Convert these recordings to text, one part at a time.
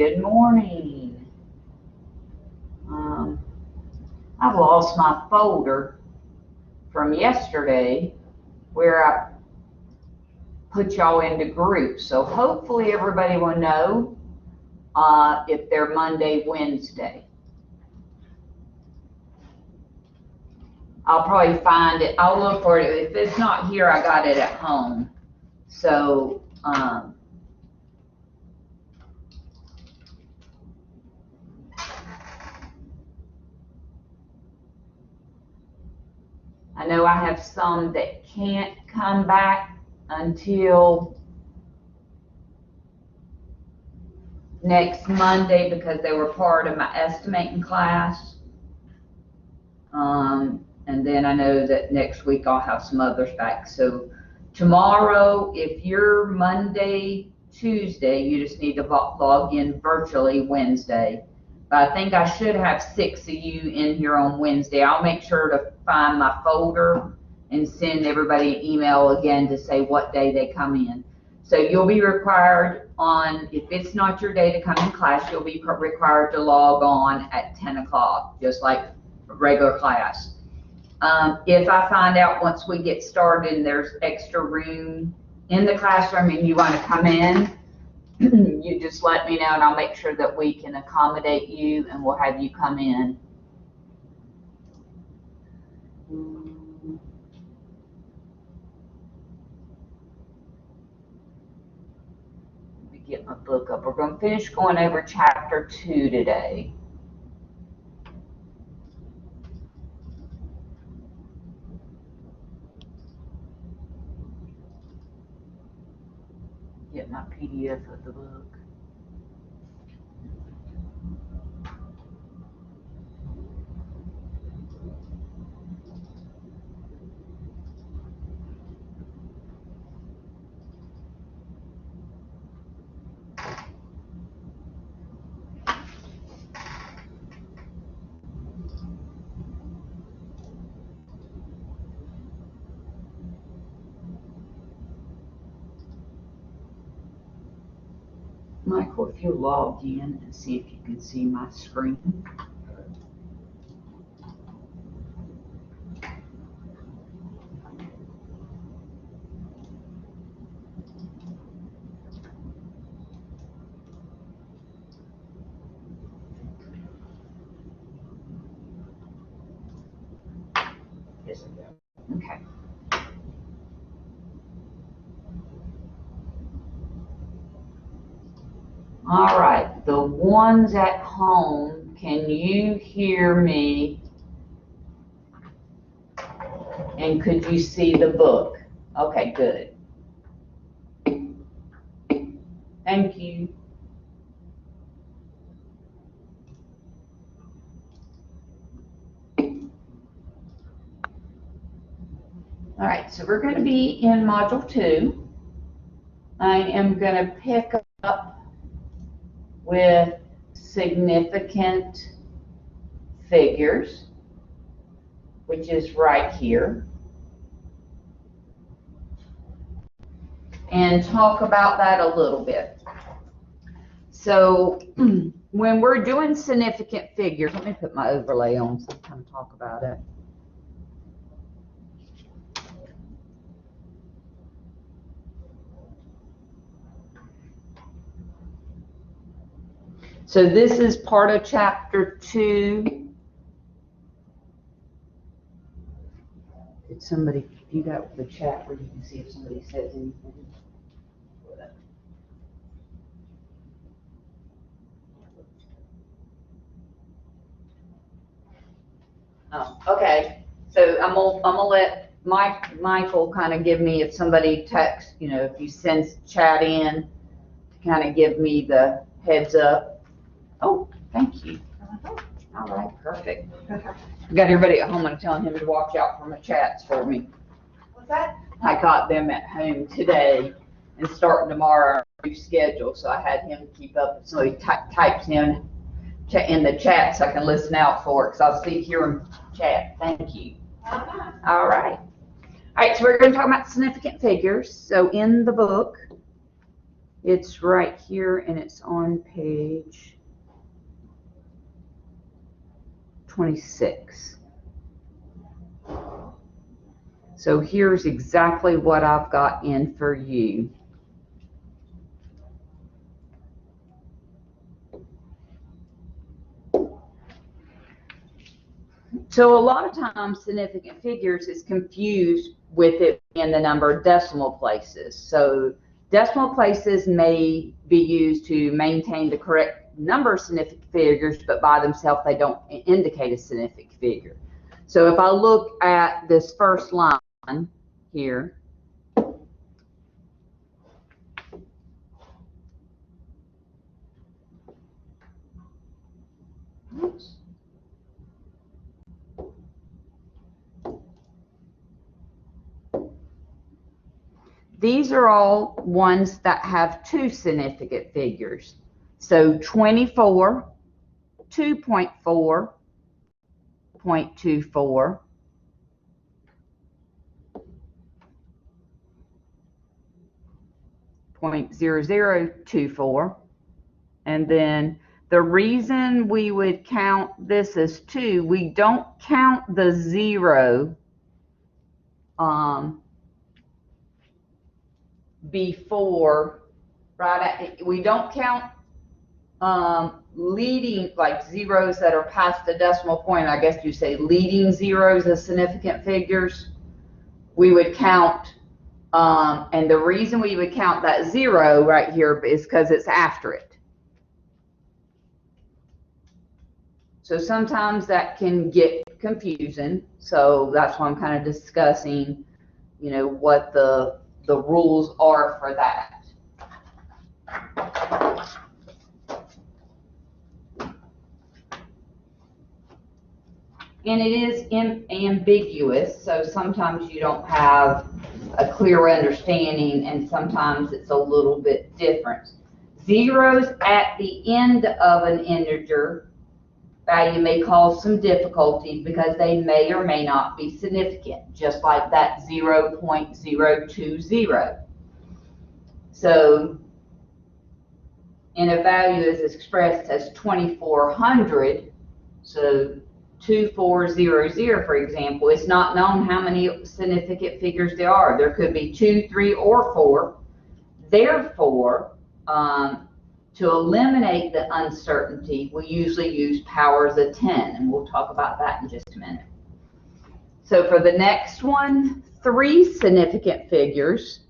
Good morning. I've lost my folder from yesterday where I put y'all into groups. So hopefully everybody will know if they're Monday, Wednesday. I'll probably find it. I'll look for it. If it's not here, I got it at home. So I know I have some that can't come back until next Monday because they were part of my estimating class. And then I know that next week I'll have some others back. So tomorrow, if you're Monday, Tuesday, you just need to log in virtually Wednesday. But I think I should have 6 of you in here on Wednesday. I'll make sure to find my folder and send everybody an email again to say what day they come in. So you'll be required on, if it's not your day to come in class, you'll be required to log on at 10 o'clock, just like a regular class. If I find out once we get started and there's extra room in the classroom and you want to come in, you just let me know and I'll make sure that we can accommodate you and we'll have you come in. Let me get my book up. We're going to finish going over chapter 2 today. Get my PDF of the book. Michael, if you log in and see if you can see my screen. Yes, okay. All right, the ones at home, can you hear me? And could you see the book? Okay, good. Thank you. All right, so we're going to be in Module 2. I am going to pick up with significant figures, which is right here, and talk about that a little bit. So when we're doing significant figures, let me put my overlay on so we can talk about it. So this is part of chapter 2. Did somebody, you got the chat where you can see if somebody says anything? Oh, okay. So I'm gonna let Michael kind of give me, if somebody texts, you know, if you send chat in, to kind of give me the heads up. Oh, thank you. All right, perfect. I got everybody at home and I'm telling him to watch out for my chats for me. What's that? I got them at home today and starting tomorrow our new schedule, so I had him keep up. So he types in the chat so I can listen out for it, because I'll see hear him chat. Thank you. All right. All right, so we're going to talk about significant figures. So in the book, It's right here, and it's on page 26. So here's exactly what I've got in for you. So a lot of times significant figures is confused with it in the number of decimal places. So decimal places may be used to maintain the correct number of significant figures, but by themselves they don't indicate a significant figure. So if I look at this first line here, oops. These are all ones that have two significant figures. So 24, 2.4, 0.24, 0.0024, and then the reason we would count this as 2, we don't count the 0 before, right? We don't count leading, like zeros that are past the decimal point. I guess you say leading zeros as significant figures. We would count, and the reason we would count that 0 right here is because it's after it. So sometimes that can get confusing. So that's why I'm kind of discussing, you know, what the rules are for that. And it is ambiguous, so sometimes you don't have a clear understanding, and sometimes it's a little bit different. Zeros at the end of an integer value may cause some difficulties because they may or may not be significant, just like that 0.020. So in a value is expressed as 2400, so 2400, for example, it's not known how many significant figures there are. There could be 2, 3, or 4. Therefore, to eliminate the uncertainty, we usually use powers of 10, and we'll talk about that in just a minute. So for the next one, 3 significant figures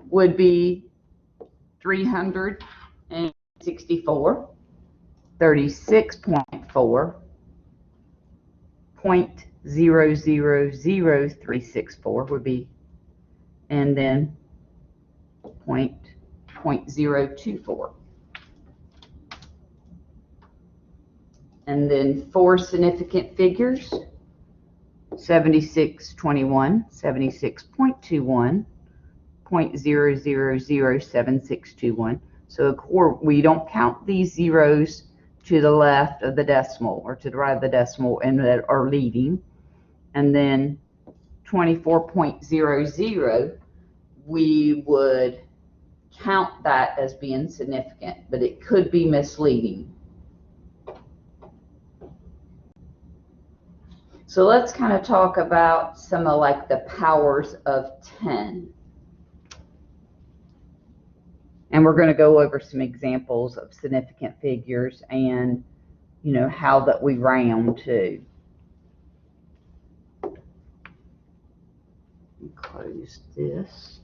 would be 364, 36.4, 0.000364 would be, and then 0.024. And then 4 significant figures, 7621, 76.21, 0.00007621. So we don't count these zeros to the left of the decimal or to the right of the decimal and that are leading. And then 24.00, we would count that as being significant, but it could be misleading. So let's kind of talk about some of like the powers of 10. And we're going to go over some examples of significant figures and, you know, how that we round too. Close this.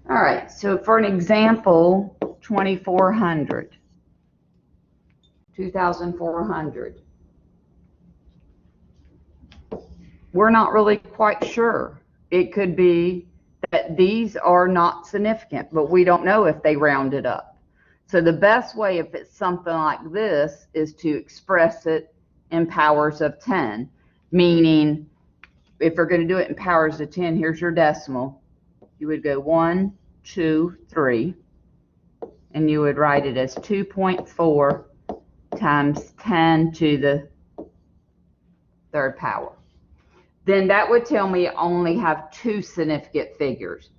All right, so for an example, 2400, 2400. We're not really quite sure. It could be that these are not significant, but we don't know if they rounded up. So the best way, if it's something like this, is to express it in powers of 10, meaning if we're going to do it in powers of 10, here's your decimal. You would go 1, 2, 3, and you would write it as 2.4 times 10 to the third power. Then that would tell me I only have 2 significant figures.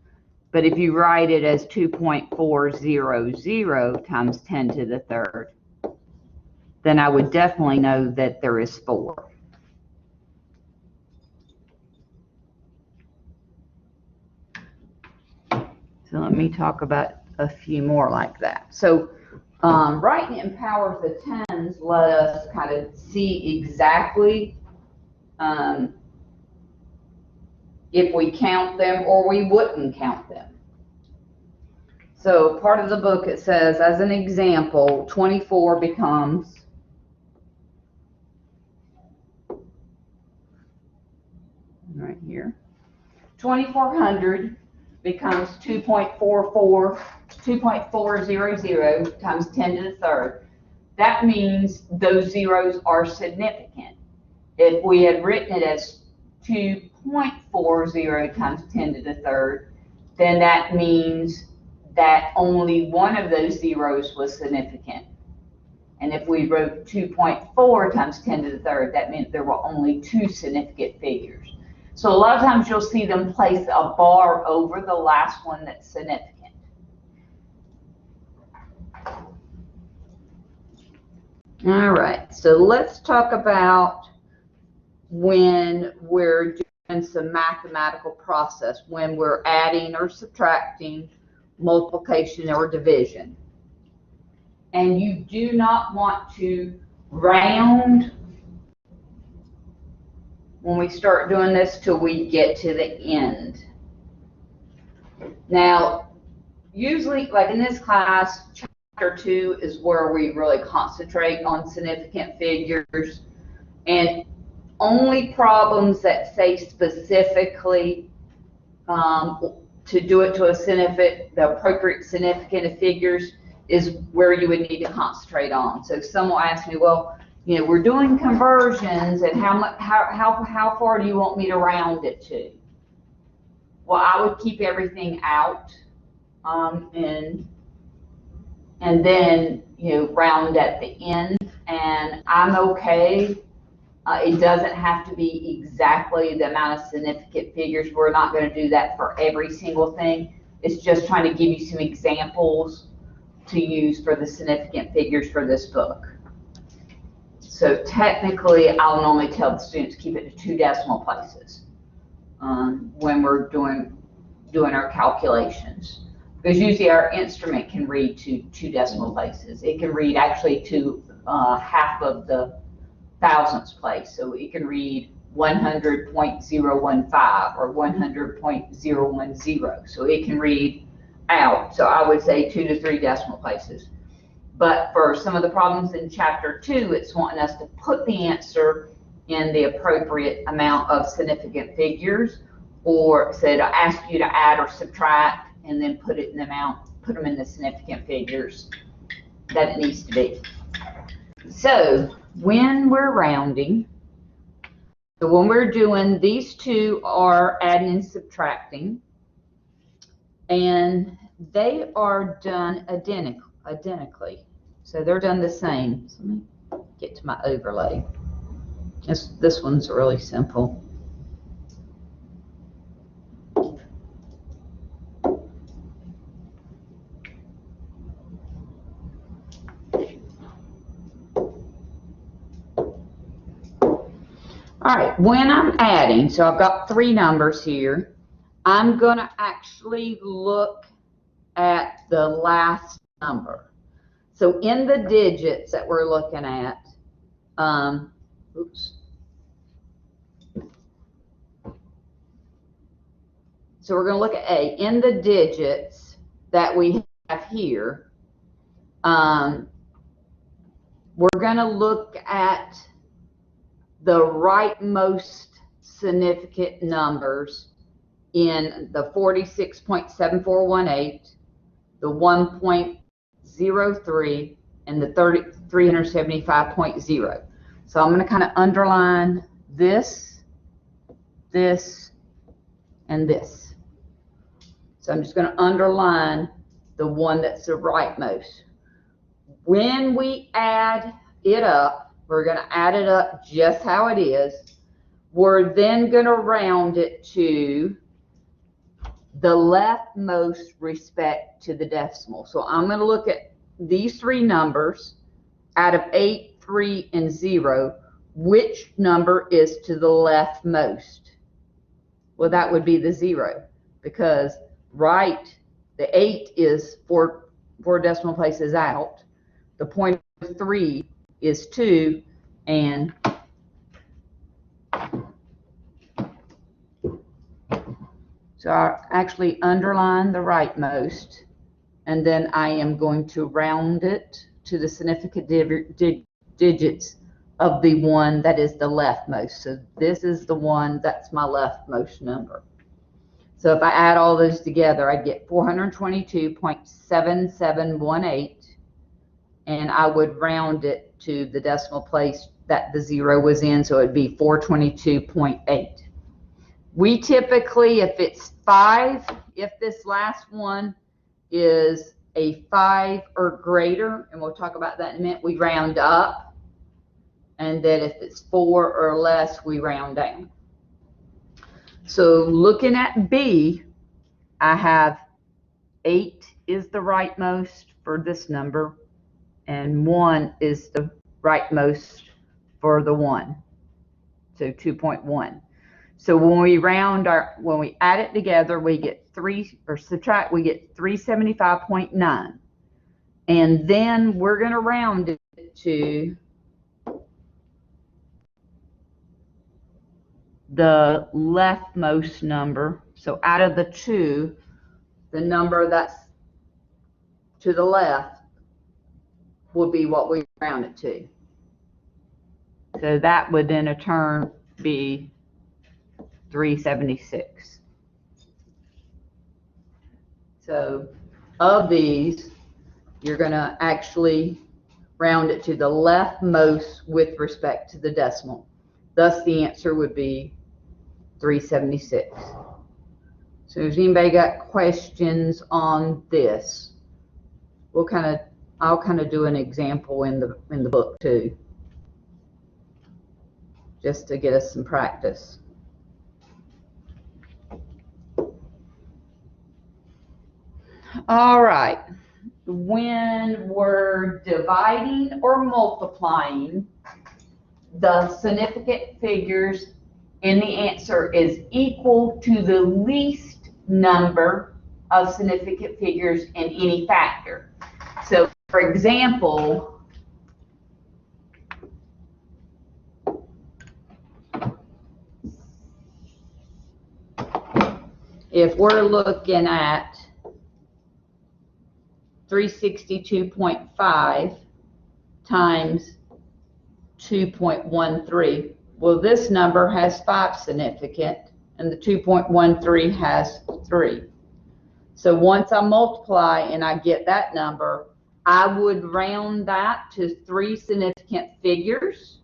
But if you write it as 2.400 times 10 to the third, then I would definitely know that there is 4. So let me talk about a few more like that. So writing in powers of 10s let us kind of see exactly if we count them or we wouldn't count them. So part of the book, it says, as an example, 24 becomes right here. 2400 becomes 2.400 times 10 to the third. That means those zeros are significant. If we had written it as 2.40 times 10 to the third, then that means that only one of those zeros was significant. And if we wrote 2.4 times 10 to the third, that meant there were only 2 significant figures. So a lot of times you'll see them place a bar over the last one that's significant. All right, so let's talk about when we're doing some mathematical process, when we're adding or subtracting, multiplication or division. And you do not want to round when we start doing this till we get to the end. Now, usually, like in this class, chapter 2 is where we really concentrate on significant figures, and only problems that say specifically to do it to a significant, the appropriate significant of figures is where you would need to concentrate on. So some will ask me, well, you know, we're doing conversions, and how far do you want me to round it to? Well, I would keep everything out, and then, you know, round at the end, and I'm okay. It doesn't have to be exactly the amount of significant figures. We're not going to do that for every single thing. It's just trying to give you some examples to use for the significant figures for this book. So technically, I'll normally tell the students keep it to 2 decimal places when we're doing our calculations. Because usually our instrument can read to 2 decimal places. It can read actually to half of the thousandths place. So it can read 100.015 or 100.010. So it can read out. So I would say 2 to 3 decimal places. But for some of the problems in chapter 2, it's wanting us to put the answer in the appropriate amount of significant figures, or say to ask you to add or subtract and then put it in the amount, put them in the significant figures that it needs to be. So when we're rounding, so when we're doing, these two are adding and subtracting, and they are done identically. So they're done the same. So let me get to my overlay. This one's really simple. All right, when I'm adding, so I've got 3 numbers here, I'm going to actually look at the last number. So in the digits that we're looking at, so we're going to look at A. In the digits that we have here, we're going to look at the rightmost significant numbers in the 46.7418, the 1.03, and the 375.0. So I'm going to kind of underline this, this, and this. So I'm just going to underline the one that's the rightmost. When we add it up, we're going to add it up just how it is. We're then going to round it to the leftmost respect to the decimal. So I'm going to look at these three numbers out of 8, 3, and 0. Which number is to the leftmost? Well, that would be the 0, because the 8 is four decimal places out. The 0.3 is 2, and so I actually underline the rightmost, and then I am going to round it to the significant digits of the one that is the leftmost. So this is the one that's my leftmost number. So if I add all those together, I get 422.7718, and I would round it to the decimal place that the 0 was in, so it'd be 422.8. We typically, if it's 5, if this last one is a 5 or greater, and we'll talk about that in a minute, we round up. And then if it's 4 or less, we round down. So looking at B, I have 8 is the rightmost for this number, and 1 is the rightmost for the 1, so 2.1. So when we add it together, we get we get 375.9. And then we're going to round it to the leftmost number. So out of the 2, the number that's to the left would be what we round it to. So that would then in turn be 376. So of these, you're going to actually round it to the leftmost with respect to the decimal. Thus, the answer would be 376. So has anybody got questions on this? I'll kind of do an example in the book too, just to get us some practice. All right. When we're dividing or multiplying, the significant figures in the answer is equal to the least number of significant figures in any factor. So, for example, if we're looking at 362.5 times 2.13, well, this number has 5 significant, and the 2.13 has 3. So once I multiply and I get that number, I would round that to 3 significant figures.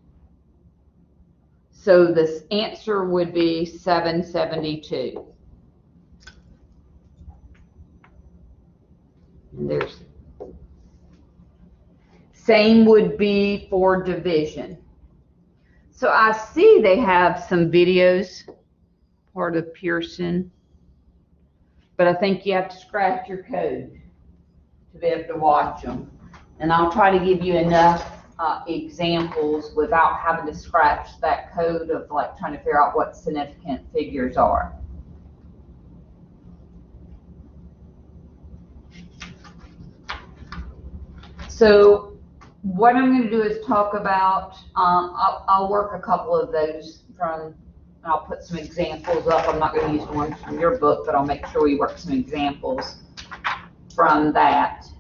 So this answer would be 772. And same would be for division. So I see they have some videos, part of Pearson, but I think you have to scratch your code to be able to watch them. And I'll try to give you enough examples without having to scratch that code of like trying to figure out what significant figures are. So what I'm going to do is talk about, I'll work a couple of those from, I'll put some examples up. I'm not going to use the ones from your book, but I'll make sure we work some examples from that. So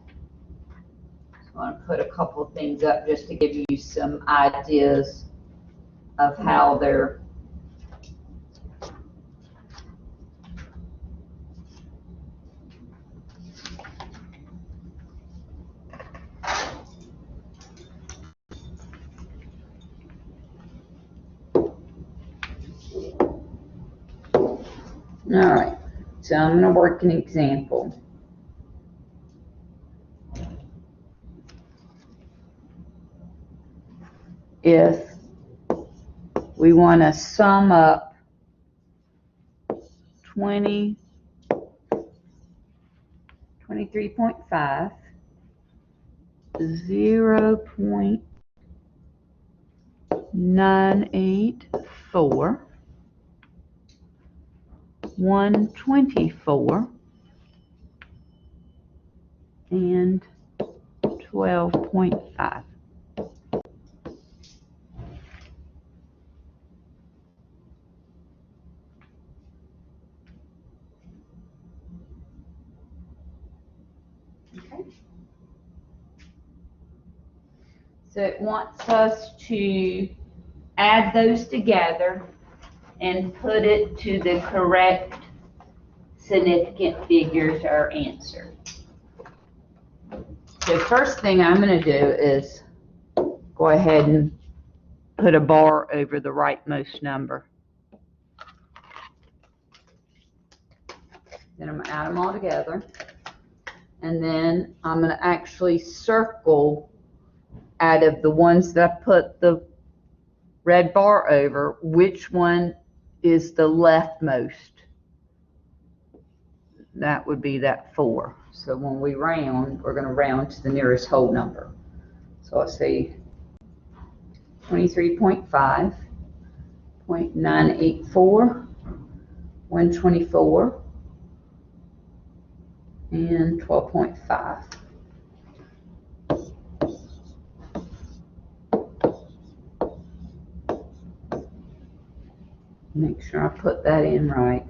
I'm going to put a couple of things up just to give you some ideas of how they're All right, so I'm going to work an example. If we want to sum up 23.5, 0.984, 124, and 12.5. Okay. So it wants us to add those together and put it to the correct significant figure to our answer. So first thing I'm going to do is go ahead and put a bar over the rightmost number. Then I'm going to add them all together. And then I'm going to actually circle out of the ones that I put the red bar over, which one is the leftmost. That would be that 4. So when we round, we're going to round to the nearest whole number. So I'll say 23.5, 0.984, 124, and 12.5. Make sure I put that in right.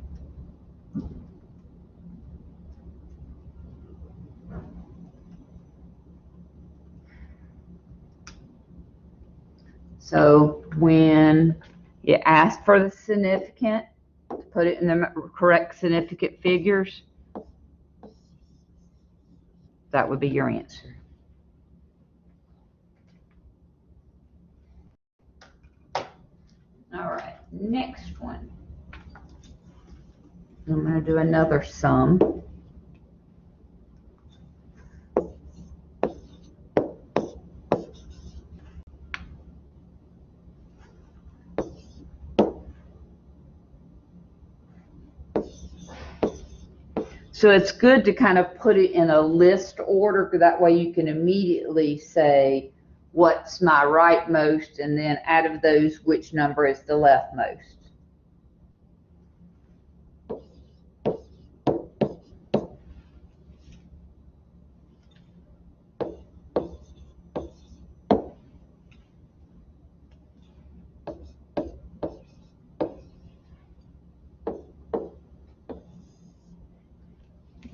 So when you ask for the significant, to put it in the correct significant figures, that would be your answer. All right, next one. I'm going to do another sum. So it's good to kind of put it in a list order, because that way you can immediately say, what's my rightmost, and then out of those, which number is the leftmost.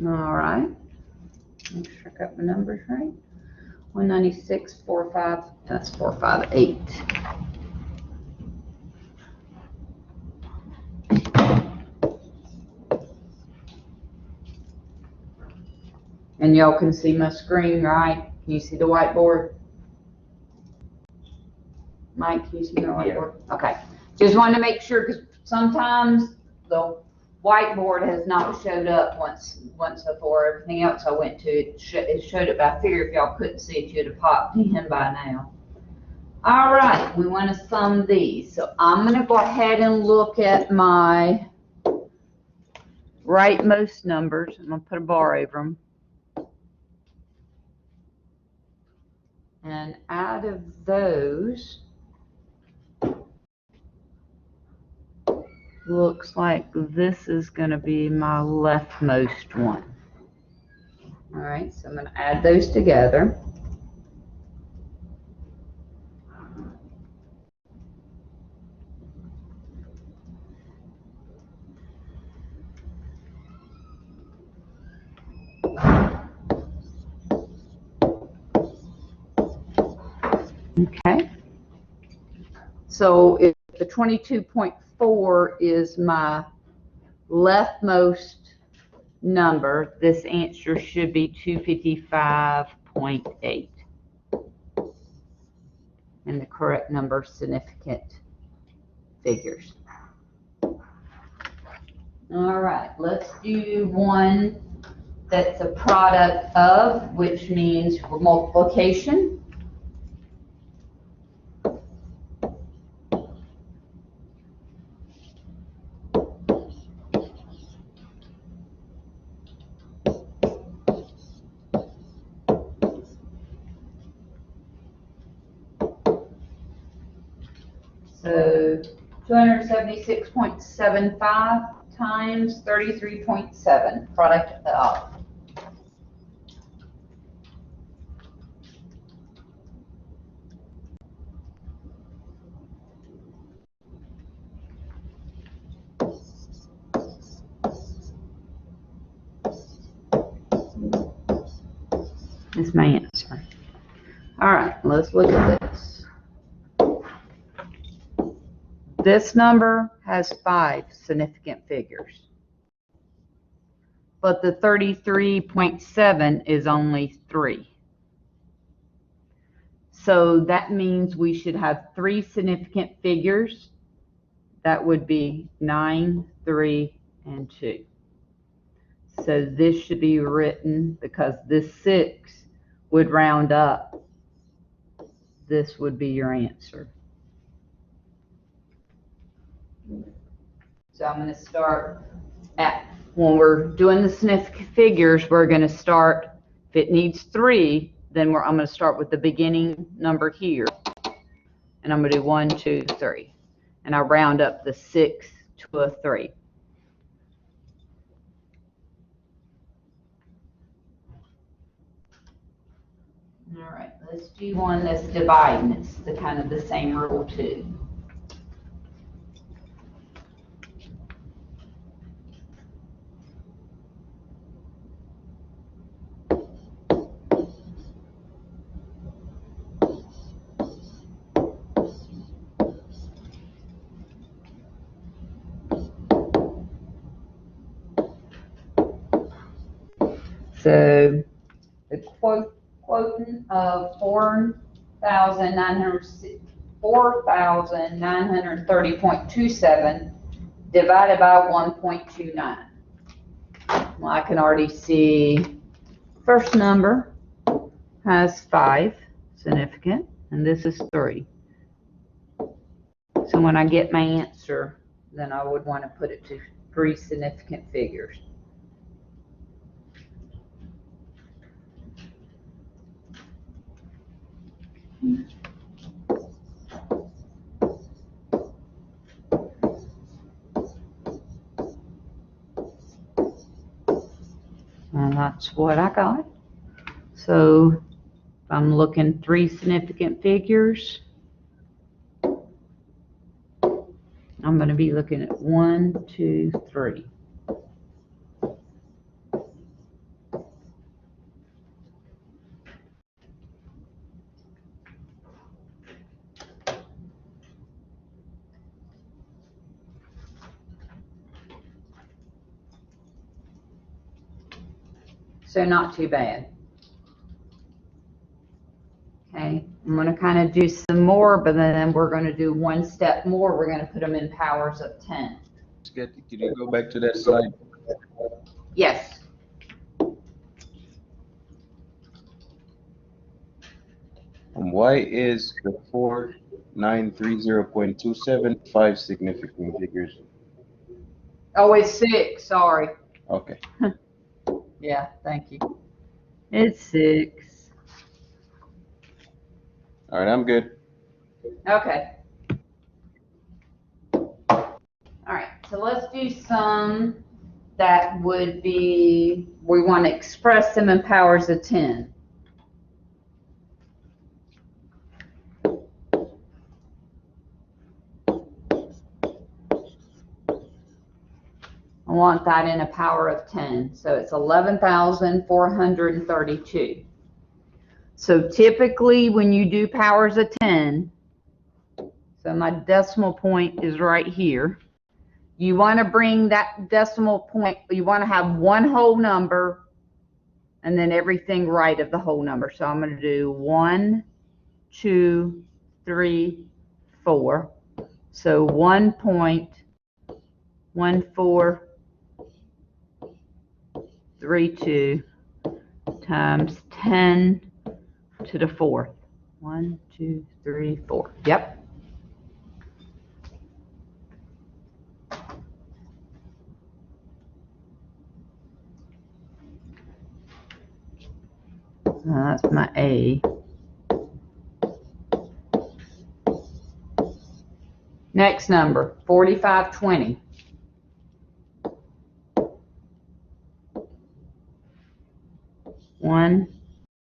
All right. Make sure I got my numbers right. 196.45. That's 458. And y'all can see my screen, right? Can you see the whiteboard? Mike, can you see my whiteboard? Yeah. Okay. Just wanted to make sure, because sometimes the whiteboard has not showed up once before. Everything else I went to, it showed up. I figured if y'all couldn't see it, you'd have popped in by now. All right, we want to sum these. So I'm going to go ahead and look at my rightmost numbers. I'm going to put a bar over them. And out of those, looks like this is going to be my leftmost one. All right, so I'm going to add those together. Okay, so if the 22.4 is my leftmost number, this answer should be 255.8. And the correct number of significant figures. All All right, let's do one that's a product of, which means multiplication. So 276.75 times 33.7, product of. That's my answer. All right, let's look at this. This number has 5 significant figures, but the 33.7 is only 3. So that means we should have 3 significant figures. That would be 9, 3, and 2. So this should be written, because this 6 would round up, this would be your answer. So I'm going to start at, when we're doing the significant figures, we're going to start, if it needs 3, then I'm going to start with the beginning number here. And I'm going to do 1, 2, 3. And I round up the 6 to a 3. All right, let's do one that's dividing. It's the kind of the same rule too. So the quotient of 4,930.27 divided by 1.29. Well, I can already see first number has 5 significant, and this is 3. So when I get my answer, then I would want to put it to 3 significant figures. And that's what I got. So if I'm looking 3 significant figures, I'm going to be looking at 1, 2, 3. So not too bad. Okay, I'm going to kind of do some more, but then we're going to do one step more. We're going to put them in powers of 10. Can you go back to that slide? Yes. Why is the 4930.27 5 significant figures? Oh, it's 6. Sorry. Okay. Yeah, thank you. It's 6. All right, I'm good. Okay. All right, so let's do some that would be, we want to express them in powers of 10. I want that in a power of 10. So it's 11,432. So typically when you do powers of 10, so my decimal point is right here. You want to bring that decimal point, you want to have one whole number and then everything right of the whole number. So I'm going to do 1, 2, 3, 4. So 1.14 32 times 10 to the 4th. 1, 2, 3, 4. Yep. That's my A. Next number, 4520. 1,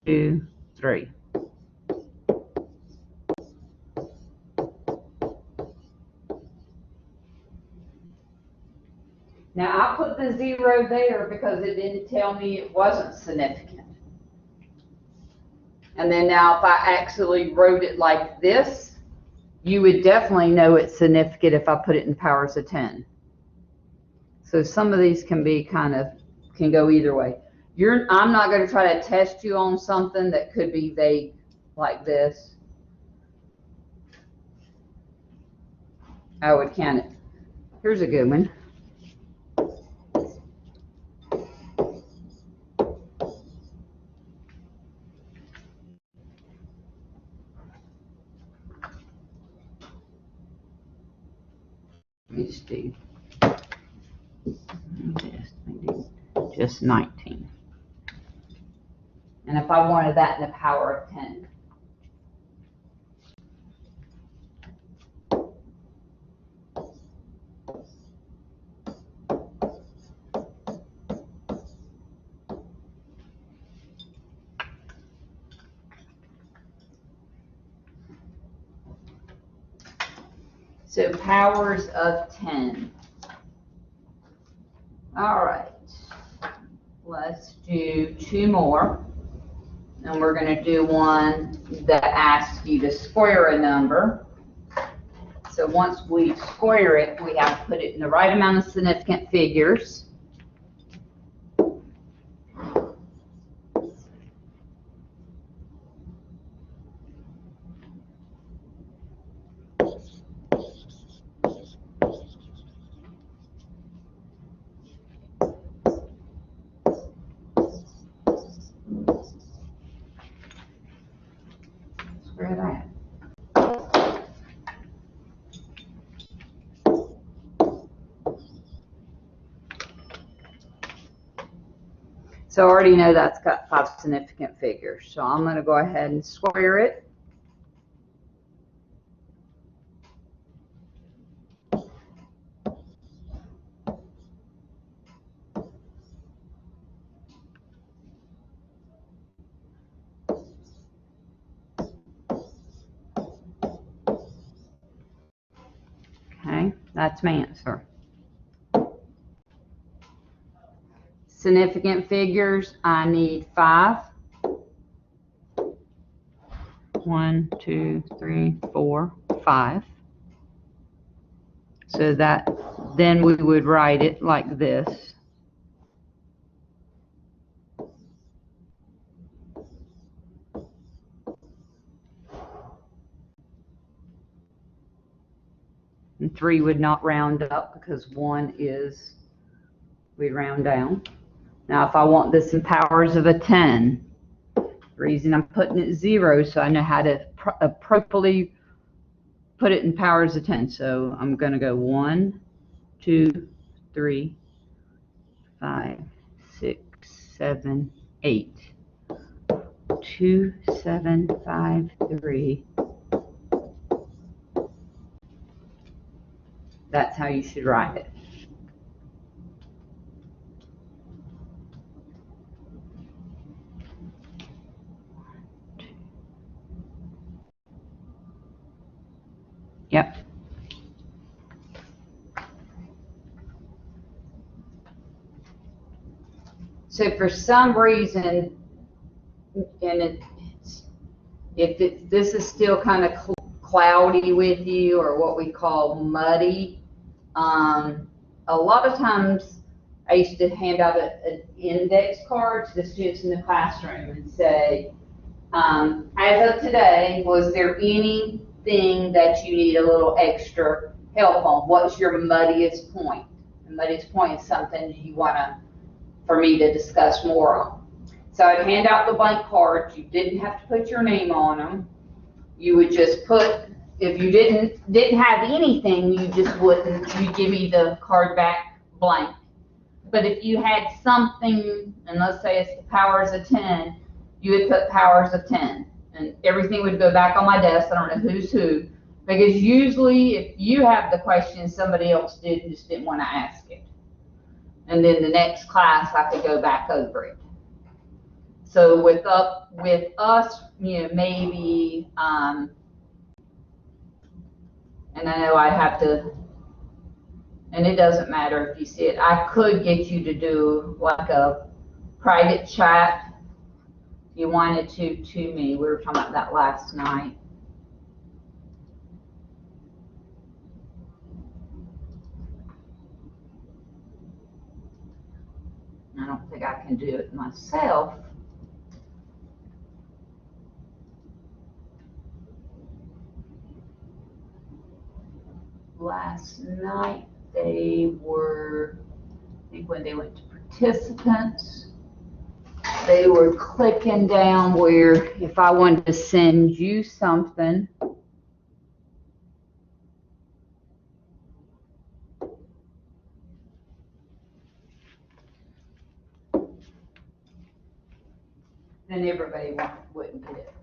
2, 3. Now I put the 0 there because it didn't tell me it wasn't significant. And then now if I actually wrote it like this, you would definitely know it's significant if I put it in powers of 10. So some of these can be can go either way. I'm not going to try to test you on something that could be vague like this. I would count it. Here's a good one. Let me just do just 19. And if I wanted that in the power of 10. So powers of 10. All right. Let's do 2 more. And we're going to do one that asks you to square a number. So once we square it, we have to put it in the right amount of significant figures. Square that. So I already know that's got 5 significant figures. So I'm going to go ahead and square it. Okay, that's my answer. Significant figures, I need 5. 1, 2, 3, 4, 5. So that, then we would write it like this. And 3 would not round up because 1 is, we round down. Now if I want this in powers of a 10, the reason I'm putting it 0 so I know how to appropriately put it in powers of 10. So I'm going to go 1, 2, 3, 5, 6, 7, 8. 2, 7, 5, 3. That's how you should write it. Yep. So for some reason, and this is still kind of cloudy with you, or what we call muddy, a lot of times I used to hand out an index card to the students in the classroom and say, as of today, was there anything that you need a little extra help on? What's your muddiest point? The muddiest point is something you want to for me to discuss more on. So I'd hand out the blank cards. You didn't have to put your name on them. You would just put, if you didn't have anything, you just wouldn't, you'd give me the card back blank. But if you had something, and let's say it's the powers of 10, you would put powers of 10. And everything would go back on my desk. I don't know who's who. Because usually if you have the question, somebody else did and just didn't want to ask it. And then the next class, I could go back over it. So with us, you know, maybe, and I know I have to, and it doesn't matter if you see it, I could get you to do like a private chat if you wanted to me. We were talking about that last night. I don't think I can do it myself. Last night they were, I think when they went to participants, they were clicking down where if I wanted to send you something, then everybody wouldn't get it.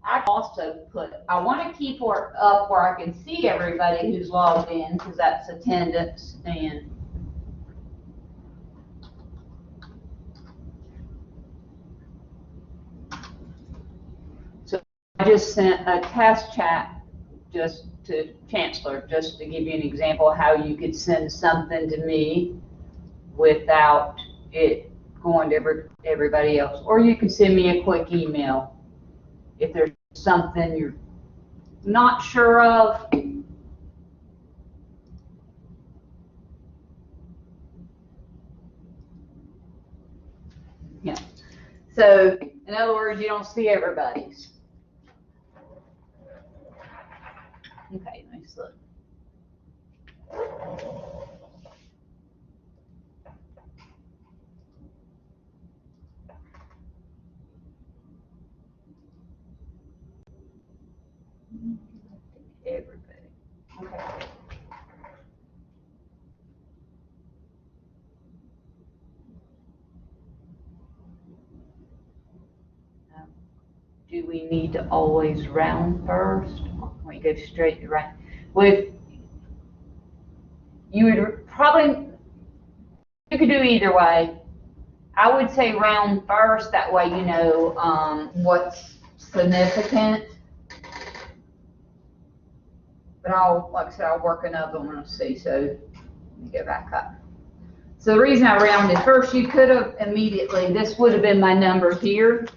I also put, I want to keep her up where I can see everybody who's logged in, because that's attendance, and so I just sent a test chat just to Chancellor, just to give you an example of how you could send something to me without it going to everybody else. Or you can send me a quick email if there's something you're not sure of. Yeah. So, in other words, you don't see everybody's. Okay, nice look. Everybody. Okay. Do we need to always round first? Or can we go straight to right? With you would probably, you could do either way. I would say round first, that way you know what's significant. But like I said, I'll work another one and see. So let me go back up. So the reason I rounded first, you could have immediately, this would have been my number here.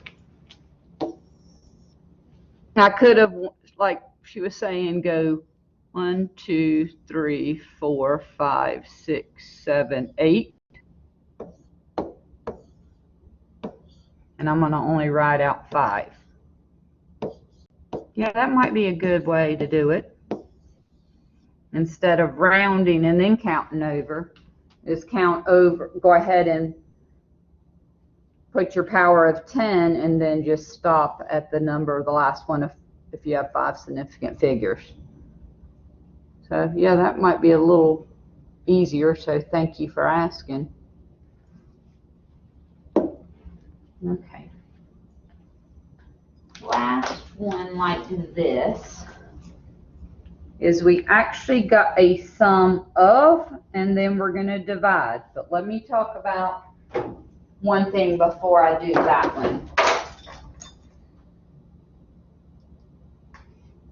I could have, like she was saying, go 1, 2, 3, 4, 5, 6, 7, 8. And I'm going to only write out 5. Yeah, that might be a good way to do it. Instead of rounding and then counting over, is count over, go ahead and put your power of 10 and then just stop at the number, the last one, if you have 5 significant figures. So yeah, that might be a little easier, so thank you for asking. Okay. Last one like this is we actually got a sum of, and then we're going to divide. But let me talk about one thing before I do that one.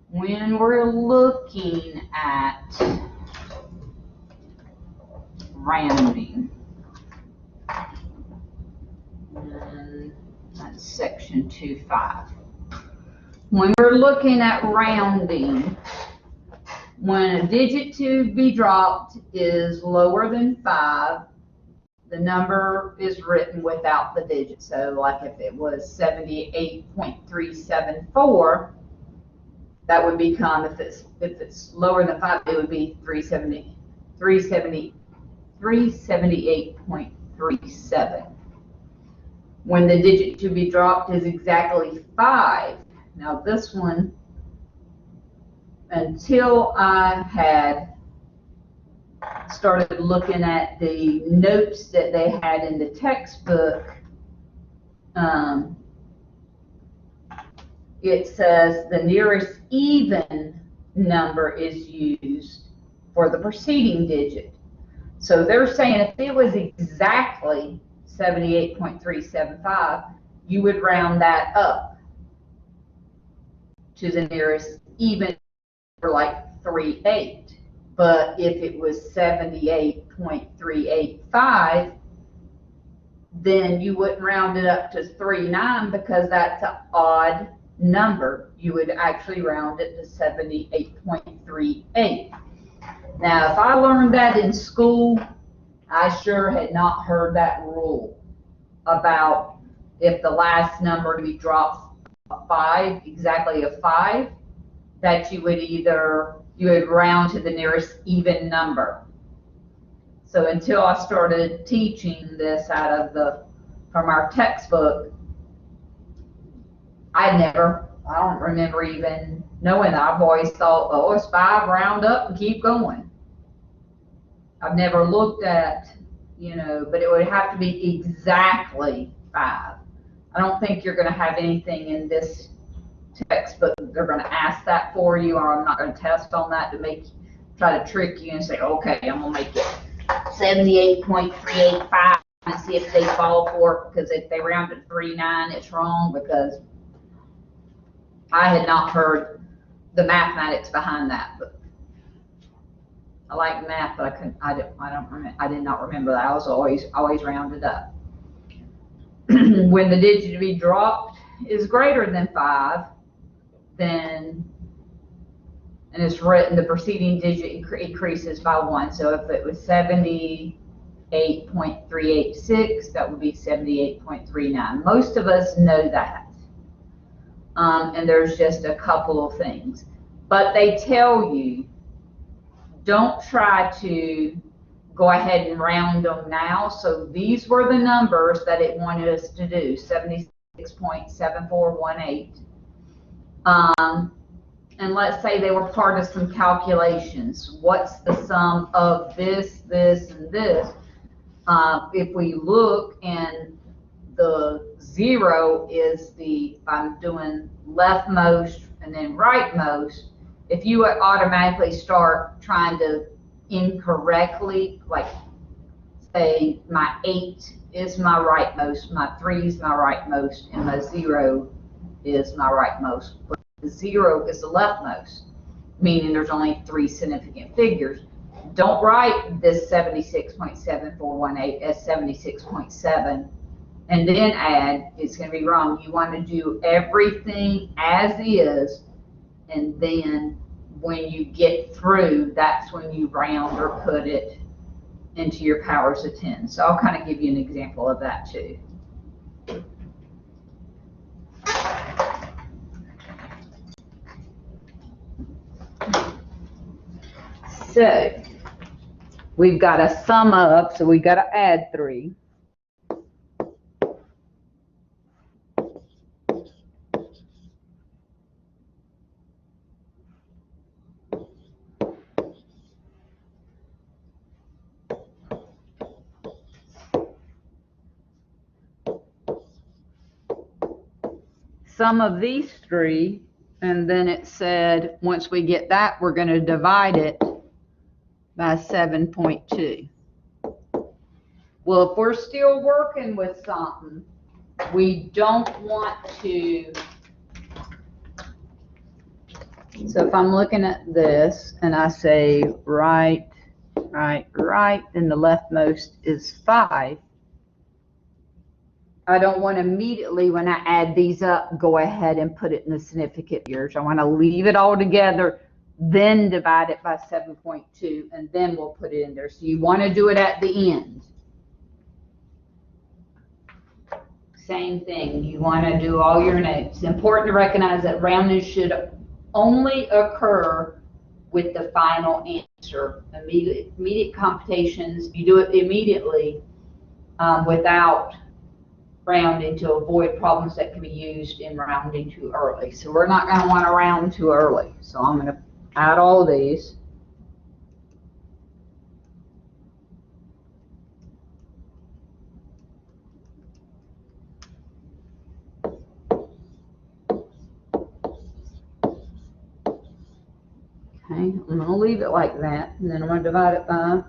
When we're looking at rounding, and that's section 2.5. When we're looking at rounding, when a digit to be dropped is lower than 5, the number is written without the digit. So like if it was 78.374, that would become, if it's lower than 5, it would be 370, 78.37. When the digit to be dropped is exactly 5. Now this one, until I had started looking at the notes that they had in the textbook, it says the nearest even number is used for the preceding digit. So they're saying if it was exactly 78.375, you would round that up to the nearest even, for like 3/8. But if it was 78.385, then you wouldn't round it up to 3/9 because that's an odd number. You would actually round it to 78.38. Now, if I learned that in school, I sure had not heard that rule about if the last number to be dropped 5, exactly a 5, that you would round to the nearest even number. So until I started teaching this from our textbook, I don't remember even knowing that. I've always thought, oh, it's 5, round up and keep going. I've never looked at, but it would have to be exactly 5. I don't think you're going to have anything in this textbook they're going to ask that for you, or I'm not going to test on that to try to trick you and say, okay, I'm going to make it 78.385 and see if they fall for it, because if they round to 3/9, it's wrong, because I had not heard the mathematics behind that. But I like math, but I did not remember that. I was always rounded up. When the digit to be dropped is greater than 5, then, and it's written, the preceding digit increases by 1. So if it was 78.386, that would be 78.39. Most of us know that. And there's just a couple of things. But they tell you, don't try to go ahead and round them now. So these were the numbers that it wanted us to do, 76.7418. And let's say they were part of some calculations. What's the sum of this, this, and this? If we look, and the 0 is if I'm doing leftmost and then rightmost, if you would automatically start trying to incorrectly, like say my 8 is my rightmost, my 3 is my rightmost, and my 0 is my rightmost. But the 0 is the leftmost, meaning there's only 3 significant figures. Don't write this 76.7418 as 76.7 and then add. It's going to be wrong. You want to do everything as is, and then when you get through, that's when you round or put it into your powers of 10. So I'll kind of give you an example of that too. So we've got to sum up, so we've got to add 3. Sum of these 3, and then it said once we get that, we're going to divide it by 7.2. Well, if we're still working with something, we don't want to. So if I'm looking at this and I say right, and the leftmost is 5, I don't want to immediately, when I add these up, go ahead and put it in the significant figures. I want to leave it all together, then divide it by 7.2, and then we'll put it in there. So you want to do it at the end. Same thing. You want to do all your notes. It's important to recognize that rounding should only occur with the final answer. Immediate computations, you do it immediately without rounding to avoid problems that can be used in rounding too early. So we're not going to want to round too early. So I'm going to add all these. Okay, I'm going to leave it like that, and then I'm going to divide it by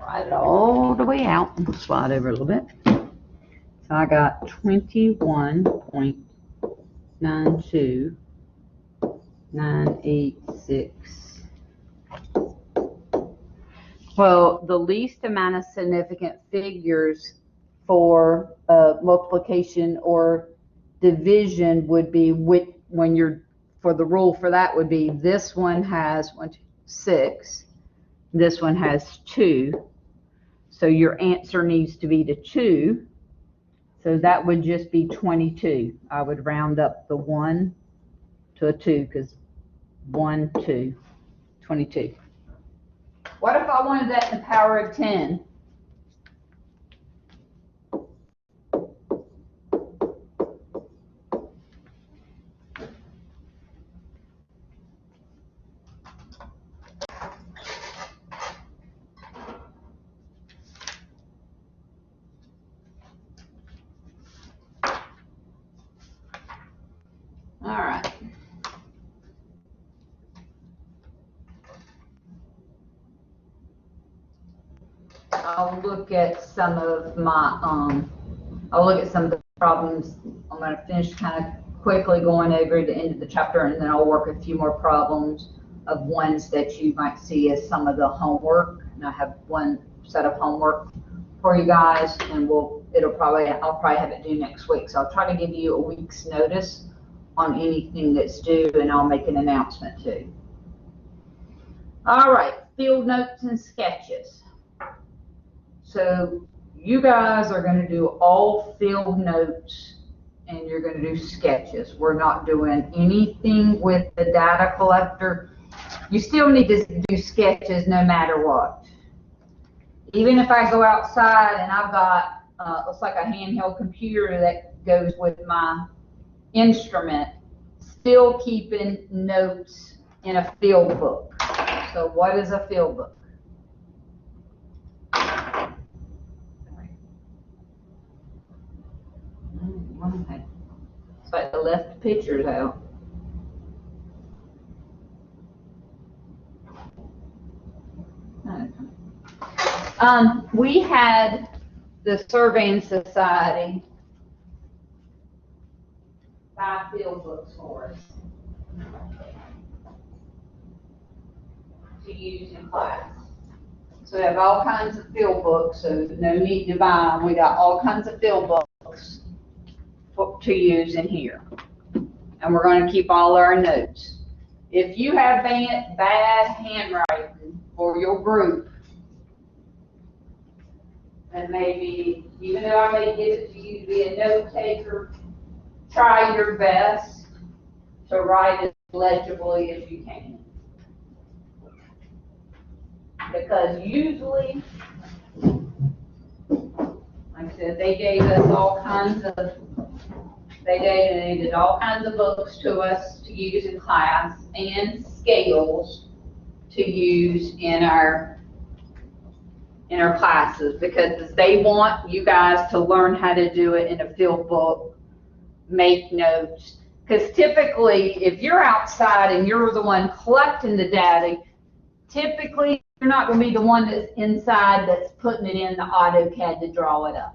write it all the way out. Slide over a little bit. So I got 21.92986. Well, the least amount of significant figures for multiplication or division would be when you're, for the rule for that would be this one has 6, this one has 2. So your answer needs to be to 2. So that would just be 22. I would round up the 1 to a 2 because 1, 2, 22. What if I wanted that in the power of 10? All right. I'll look at some of my, I'll look at some of the problems. I'm going to finish kind of quickly going over the end of the chapter, and then I'll work a few more problems of ones that you might see as some of the homework. And I have one set of homework for you guys, and I'll probably have it due next week. So I'll try to give you a week's notice on anything that's due, and I'll make an announcement too. All right, field notes and sketches. So you guys are going to do all field notes and you're going to do sketches. We're not doing anything with the data collector. You still need to do sketches no matter what. Even if I go outside and I've got, looks like a handheld computer that goes with my instrument, still keeping notes in a field book. So what is a field book? So I left pictures out. We had the Surveying Society buy field books for us to use in class. So we have all kinds of field books, so no need to buy them. We got all kinds of field books to use in here. And we're going to keep all our notes. If you have bad handwriting for your group, then maybe, even though I may give it to you to be a note taker, try your best to write as legibly as you can. Because usually, like I said, they gave us all kinds of, they donated all kinds of books to us to use in class and scales to use in our classes, because they want you guys to learn how to do it in a field book, make notes. Because typically, if you're outside and you're the one collecting the data, typically you're not going to be the one that's inside that's putting it in the AutoCAD to draw it up.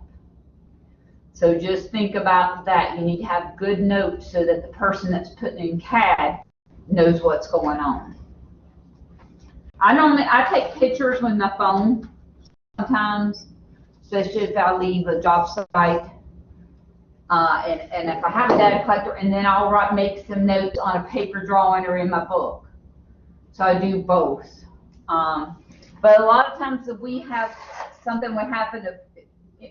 So just think about that. You need to have good notes so that the person that's putting in CAD knows what's going on. I take pictures with my phone sometimes, especially if I leave a job site. And if I have a data collector, and then I'll make some notes on a paper drawing or in my book. So I do both. But a lot of times if we have something would happen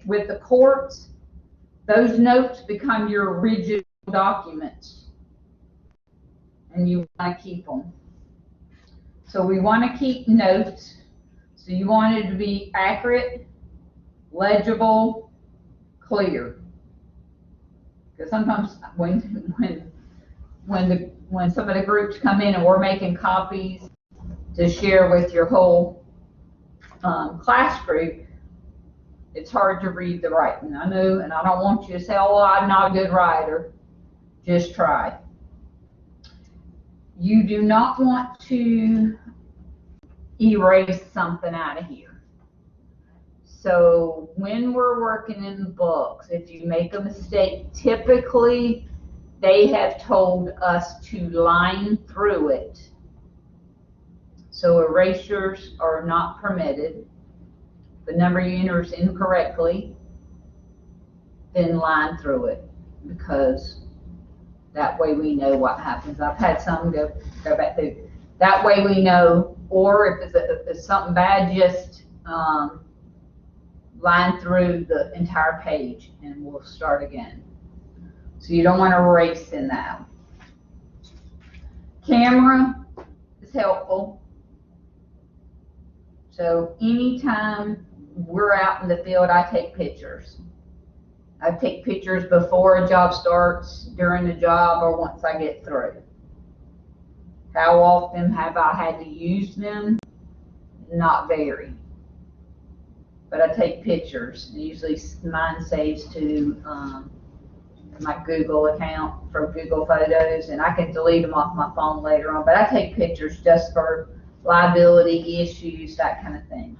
with the courts, those notes become your original documents, and you want to keep them. So we want to keep notes. So you want it to be accurate, legible, clear. Because sometimes when some of the groups come in and we're making copies to share with your whole class group, it's hard to read the writing. I know, and I don't want you to say, oh, I'm not a good writer. Just try. You do not want to erase something out of here. So when we're working in the books, if you make a mistake, typically they have told us to line through it. So erasures are not permitted. The number you enter is incorrectly, then line through it, because that way we know what happens. I've had some go back through. That way we know, or if it's something bad, just line through the entire page and we'll start again. So you don't want to erase in that. Camera is helpful. So anytime we're out in the field, I take pictures. I take pictures before a job starts, during the job, or once I get through. How often have I had to use them? Not very. But I take pictures. Usually mine saves to my Google account from Google Photos, and I can delete them off my phone later on. But I take pictures just for liability issues, that kind of thing.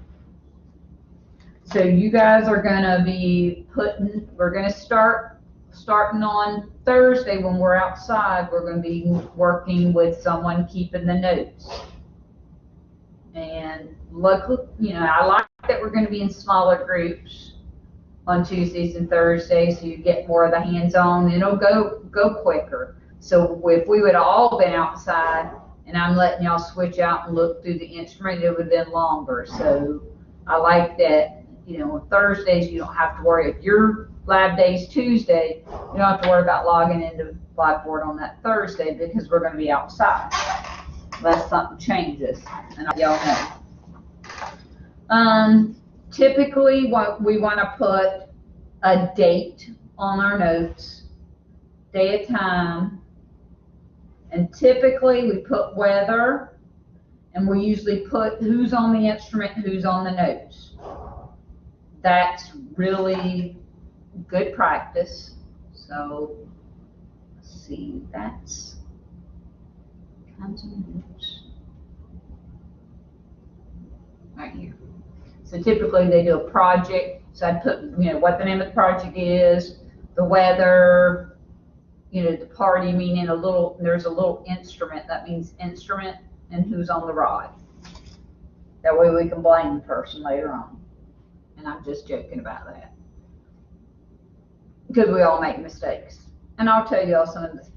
So you guys are going to be we're going to starting on Thursday when we're outside, we're going to be working with someone keeping the notes. And luckily, I like that we're going to be in smaller groups on Tuesdays and Thursdays, so you get more of the hands-on, and it'll go quicker. So if we would have all been outside and I'm letting y'all switch out and look through the instrument, it would have been longer. So I like that, on Thursdays you don't have to worry. If your lab day's Tuesday, you don't have to worry about logging into Blackboard on that Thursday, because we're going to be outside unless something changes, and y'all know. Typically we want to put a date on our notes, day of time, and typically we put weather, and we usually put who's on the instrument, who's on the notes. That's really good practice. So let's see, that's kinds of notes right here. So typically they do a project. So I'd put, what the name of the project is, the weather, the party, meaning there's a little instrument. That means instrument and who's on the rod. That way we can blame the person later on. And I'm just joking about that, because we all make mistakes. And I'll tell you all some of the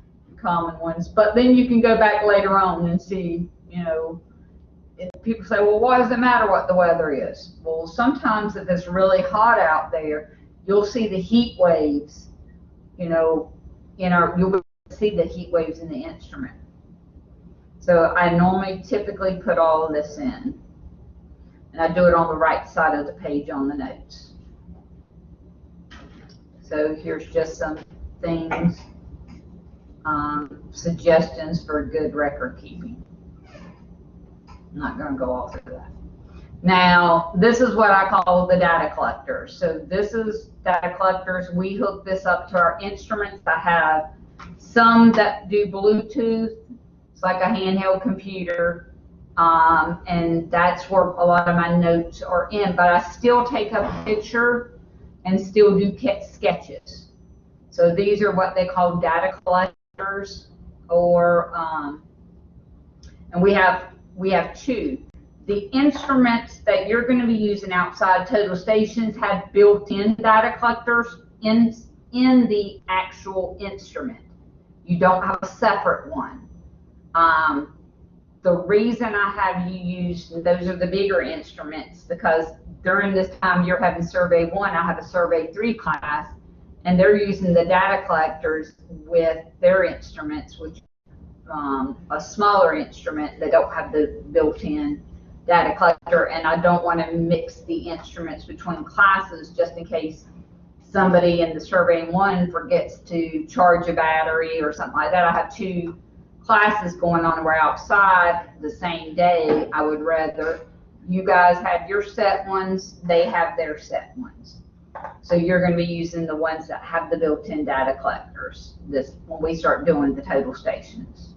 common ones. But then you can go back later on and see, if people say, well, why does it matter what the weather is? Well, sometimes if it's really hot out there, you'll see the heat waves, you'll see the heat waves in the instrument. So I typically put all of this in, and I do it on the right side of the page on the notes. So here's just some things, suggestions for good record keeping. I'm not going to go all through that. Now, this is what I call the data collectors. So this is data collectors. We hook this up to our instruments. I have some that do Bluetooth. It's like a handheld computer. And that's where a lot of my notes are in. But I still take a picture and still do sketches. So these are what they call data collectors, or and we have two. The instruments that you're going to be using outside total stations have built-in data collectors in the actual instrument. You don't have a separate one. the reason I have you use, those are the bigger instruments, because during this time you're having Survey 1, I have a Survey 3 class, and they're using the data collectors with their instruments, which a smaller instrument. They don't have the built-in data collector, and I don't want to mix the instruments between classes just in case somebody in the Survey 1 forgets to charge a battery or something like that. I have 2 classes going on, we're outside the same day. I would rather you guys have your set ones, they have their set ones. So you're going to be using the ones that have the built-in data collectors this when we start doing the total stations.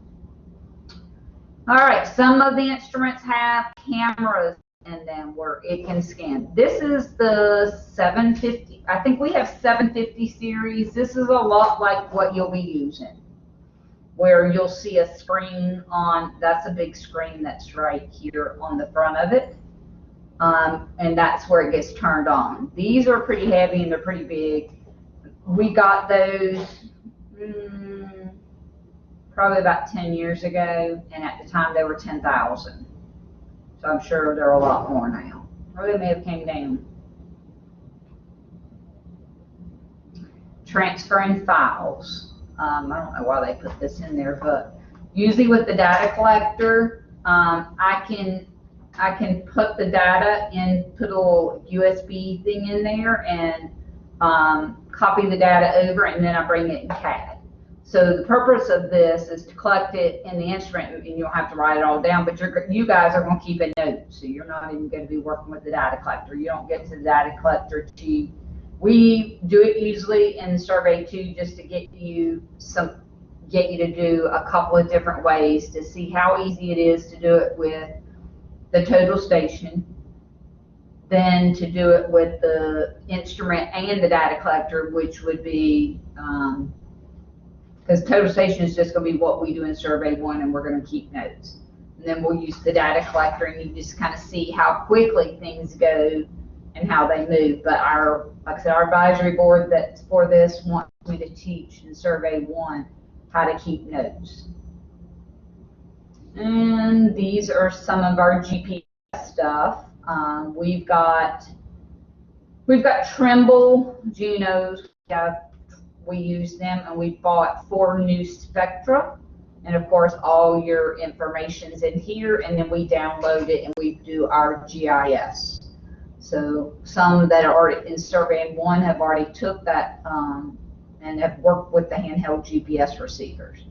All right, some of the instruments have cameras in them where it can scan. This is the 750. I think we have 750 series. This is a lot like what you'll be using, where you'll see a screen on, that's a big screen that's right here on the front of it. And that's where it gets turned on. These are pretty heavy and they're pretty big. We got those probably about 10 years ago, and at the time they were 10,000. So I'm sure they're a lot more now. Or they may have came down. Transferring files. I don't know why they put this in there, but usually with the data collector, I can put the data in, put a little USB thing in there and copy the data over, and then I bring it in CAD. So the purpose of this is to collect it in the instrument, and you don't have to write it all down, but you guys are going to keep a note, so you're not even going to be working with the data collector. You don't get to the data collector to, we do it usually in Survey 2 just to get you to do a couple of different ways to see how easy it is to do it with the total station, then to do it with the instrument and the data collector, which would be, because total station is just going to be what we do in Survey 1, and we're going to keep notes. And then we'll use the data collector, and you just kind of see how quickly things go and how they move. But like I said, our advisory board that's for this wants me to teach in Survey 1 how to keep notes. And these are some of our GPS stuff. We've got Trimble, Junos. We use them, and we bought 4 new Spectra. And of course, all your information's in here, and then we download it and we do our GIS. So some that are already in Survey 1 have already took that and have worked with the handheld GPS receivers.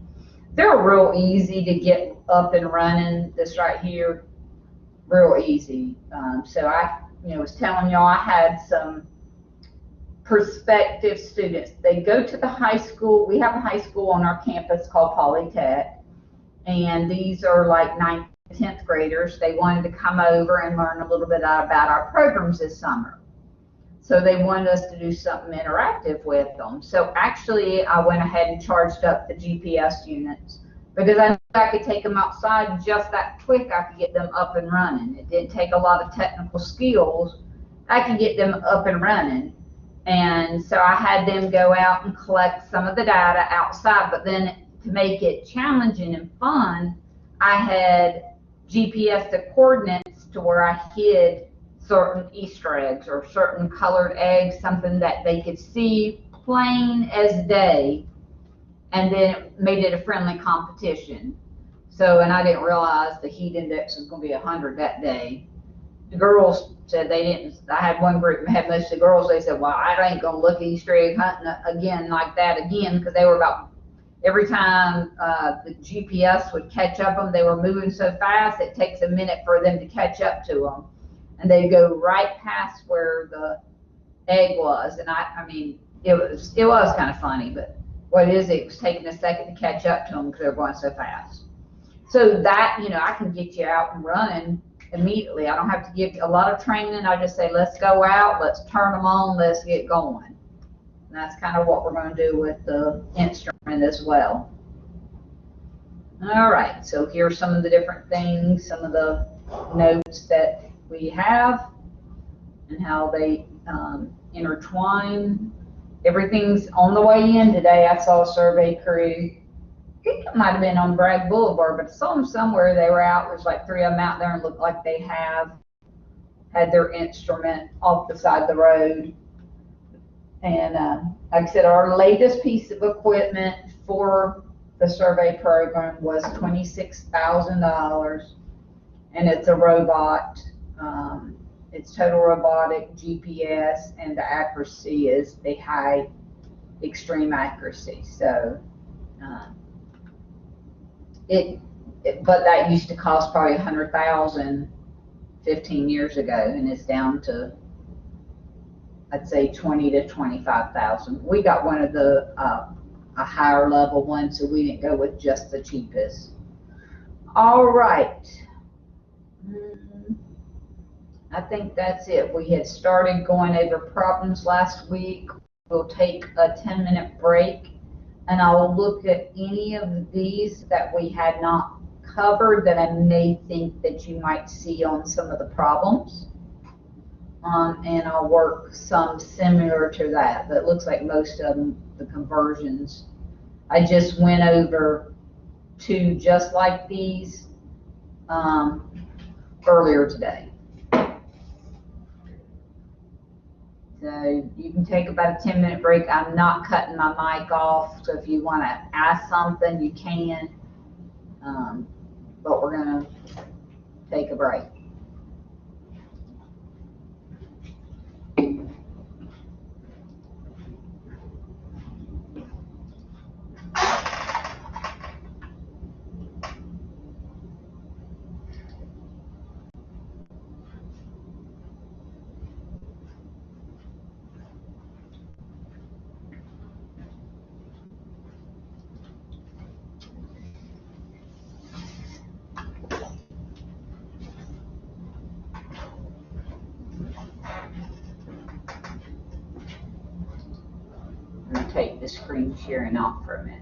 They're real easy to get up and running. This right here, real easy. So I was telling y'all I had some prospective students. They go to the high school. We have a high school on our campus called Polytech, and these are like 9th, 10th graders. They wanted to come over and learn a little bit about our programs this summer. So they wanted us to do something interactive with them. So actually, I went ahead and charged up the GPS units because I knew I could take them outside just that quick. I could get them up and running. It didn't take a lot of technical skills. I could get them up and running. And so I had them go out and collect some of the data outside, but then to make it challenging and fun, I had GPS the coordinates to where I hid certain Easter eggs or certain colored eggs, something that they could see plain as day, and then made it a friendly competition. So, and I didn't realize the heat index was going to be 100 that day. The girls said they didn't. I had one group that had most of the girls. They said, well, I ain't going to look Easter egg hunting again like that again, because they were about, every time the GPS would catch up them, they were moving so fast, it takes a minute for them to catch up to them. And they go right past where the egg was. And I mean, it was kind of funny, but what it is, it was taking a second to catch up to them because they were going so fast. So that, I can get you out and running immediately. I don't have to give a lot of training. I just say, let's go out, let's turn them on, let's get going. And that's kind of what we're going to do with the instrument as well. All right, so here's some of the different things, some of the notes that we have and how they intertwine. Everything's on the way in today. I saw a survey crew think it might have been on Bragg Boulevard, but I saw them somewhere. They were out. There's like 3 of them out there and looked like they had their instrument off the side of the road. And like I said, our latest piece of equipment for the survey program was $26,000, and it's a robot. It's total robotic GPS, and the accuracy is the high extreme accuracy. So but that used to cost probably $100,000 15 years ago, and it's down to, I'd say, 20 to 25,000. We got one of the a higher level one, so we didn't go with just the cheapest. All right. I think that's it. We had started going over problems last week. We'll take a 10-minute break, and I will look at any of these that we had not covered that I may think that you might see on some of the problems. And I'll work some similar to that, but it looks like most of them, the conversions, I just went over 2 just like these earlier today. So you can take about a 10-minute break. I'm not cutting my mic off, so if you want to ask something, you can. But we're going to take a break. I'm going to take the screen sharing off for a minute.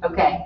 Okay.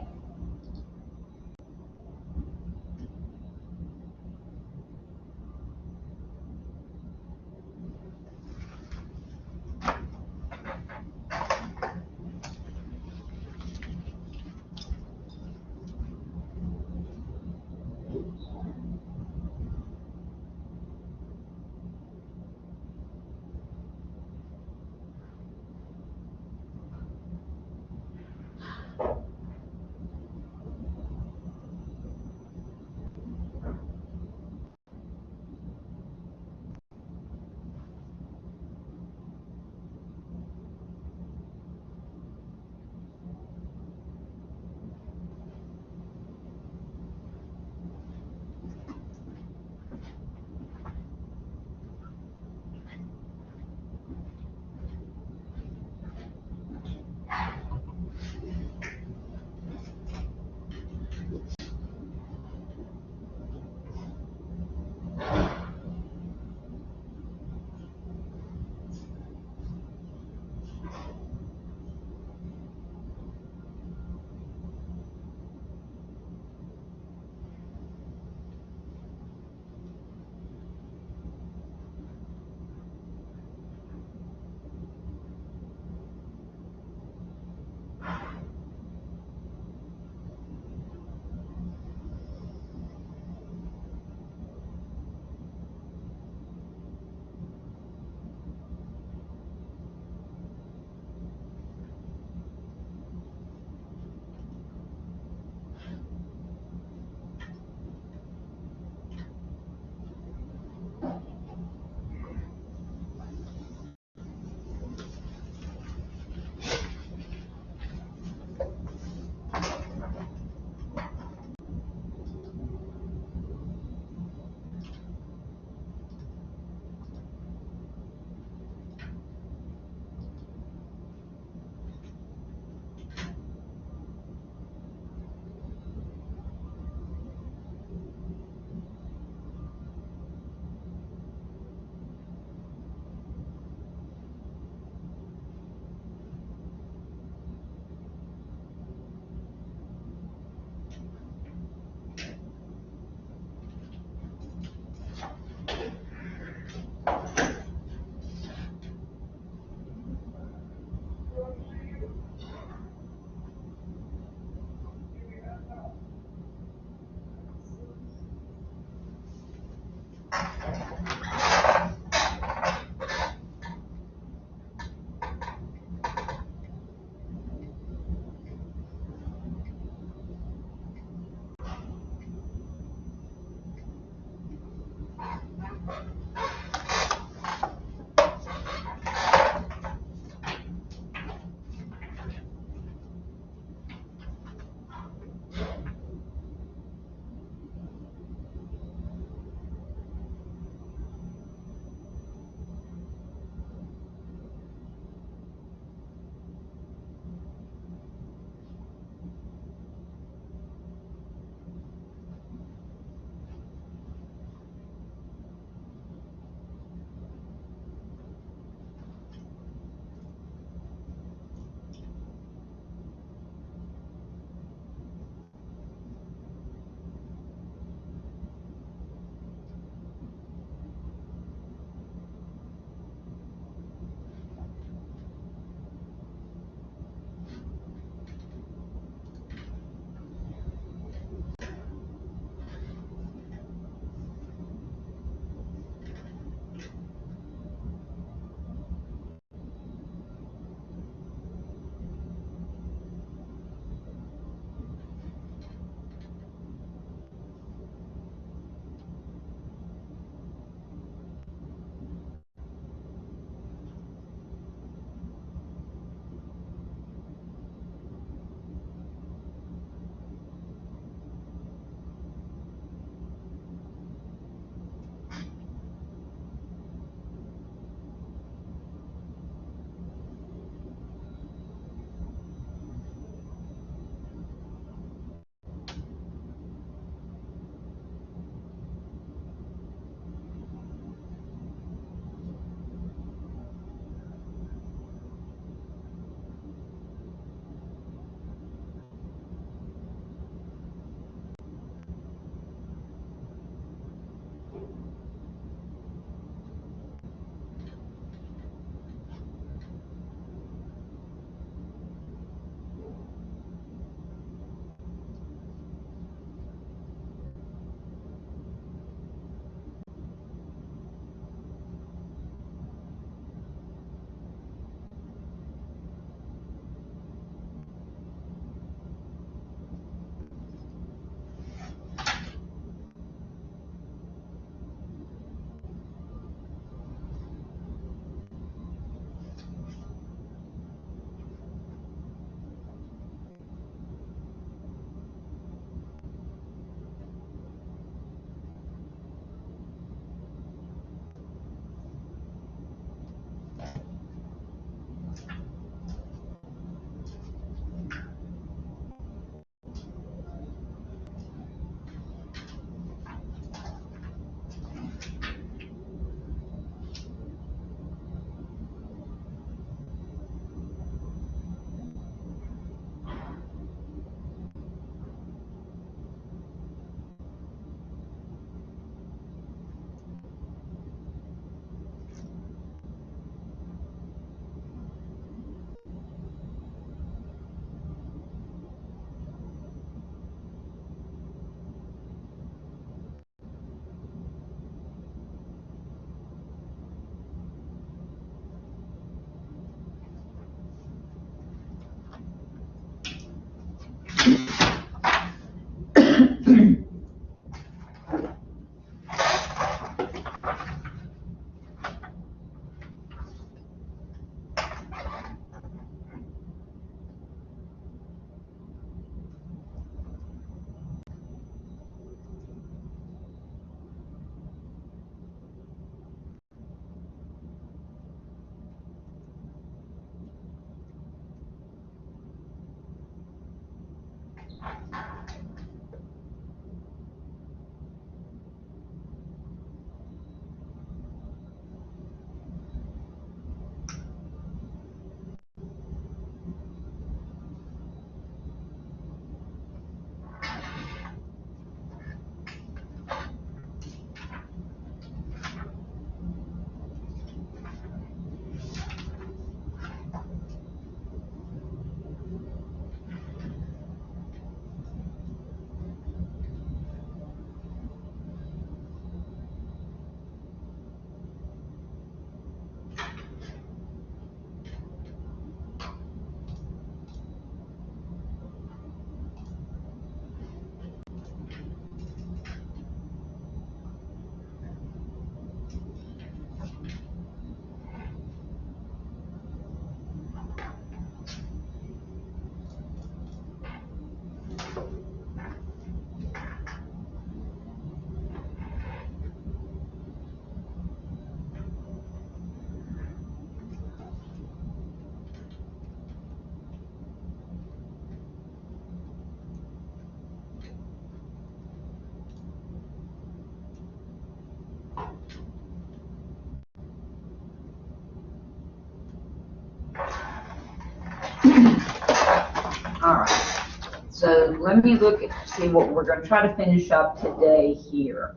All right, so let me look at, see what we're going to try to finish up today here.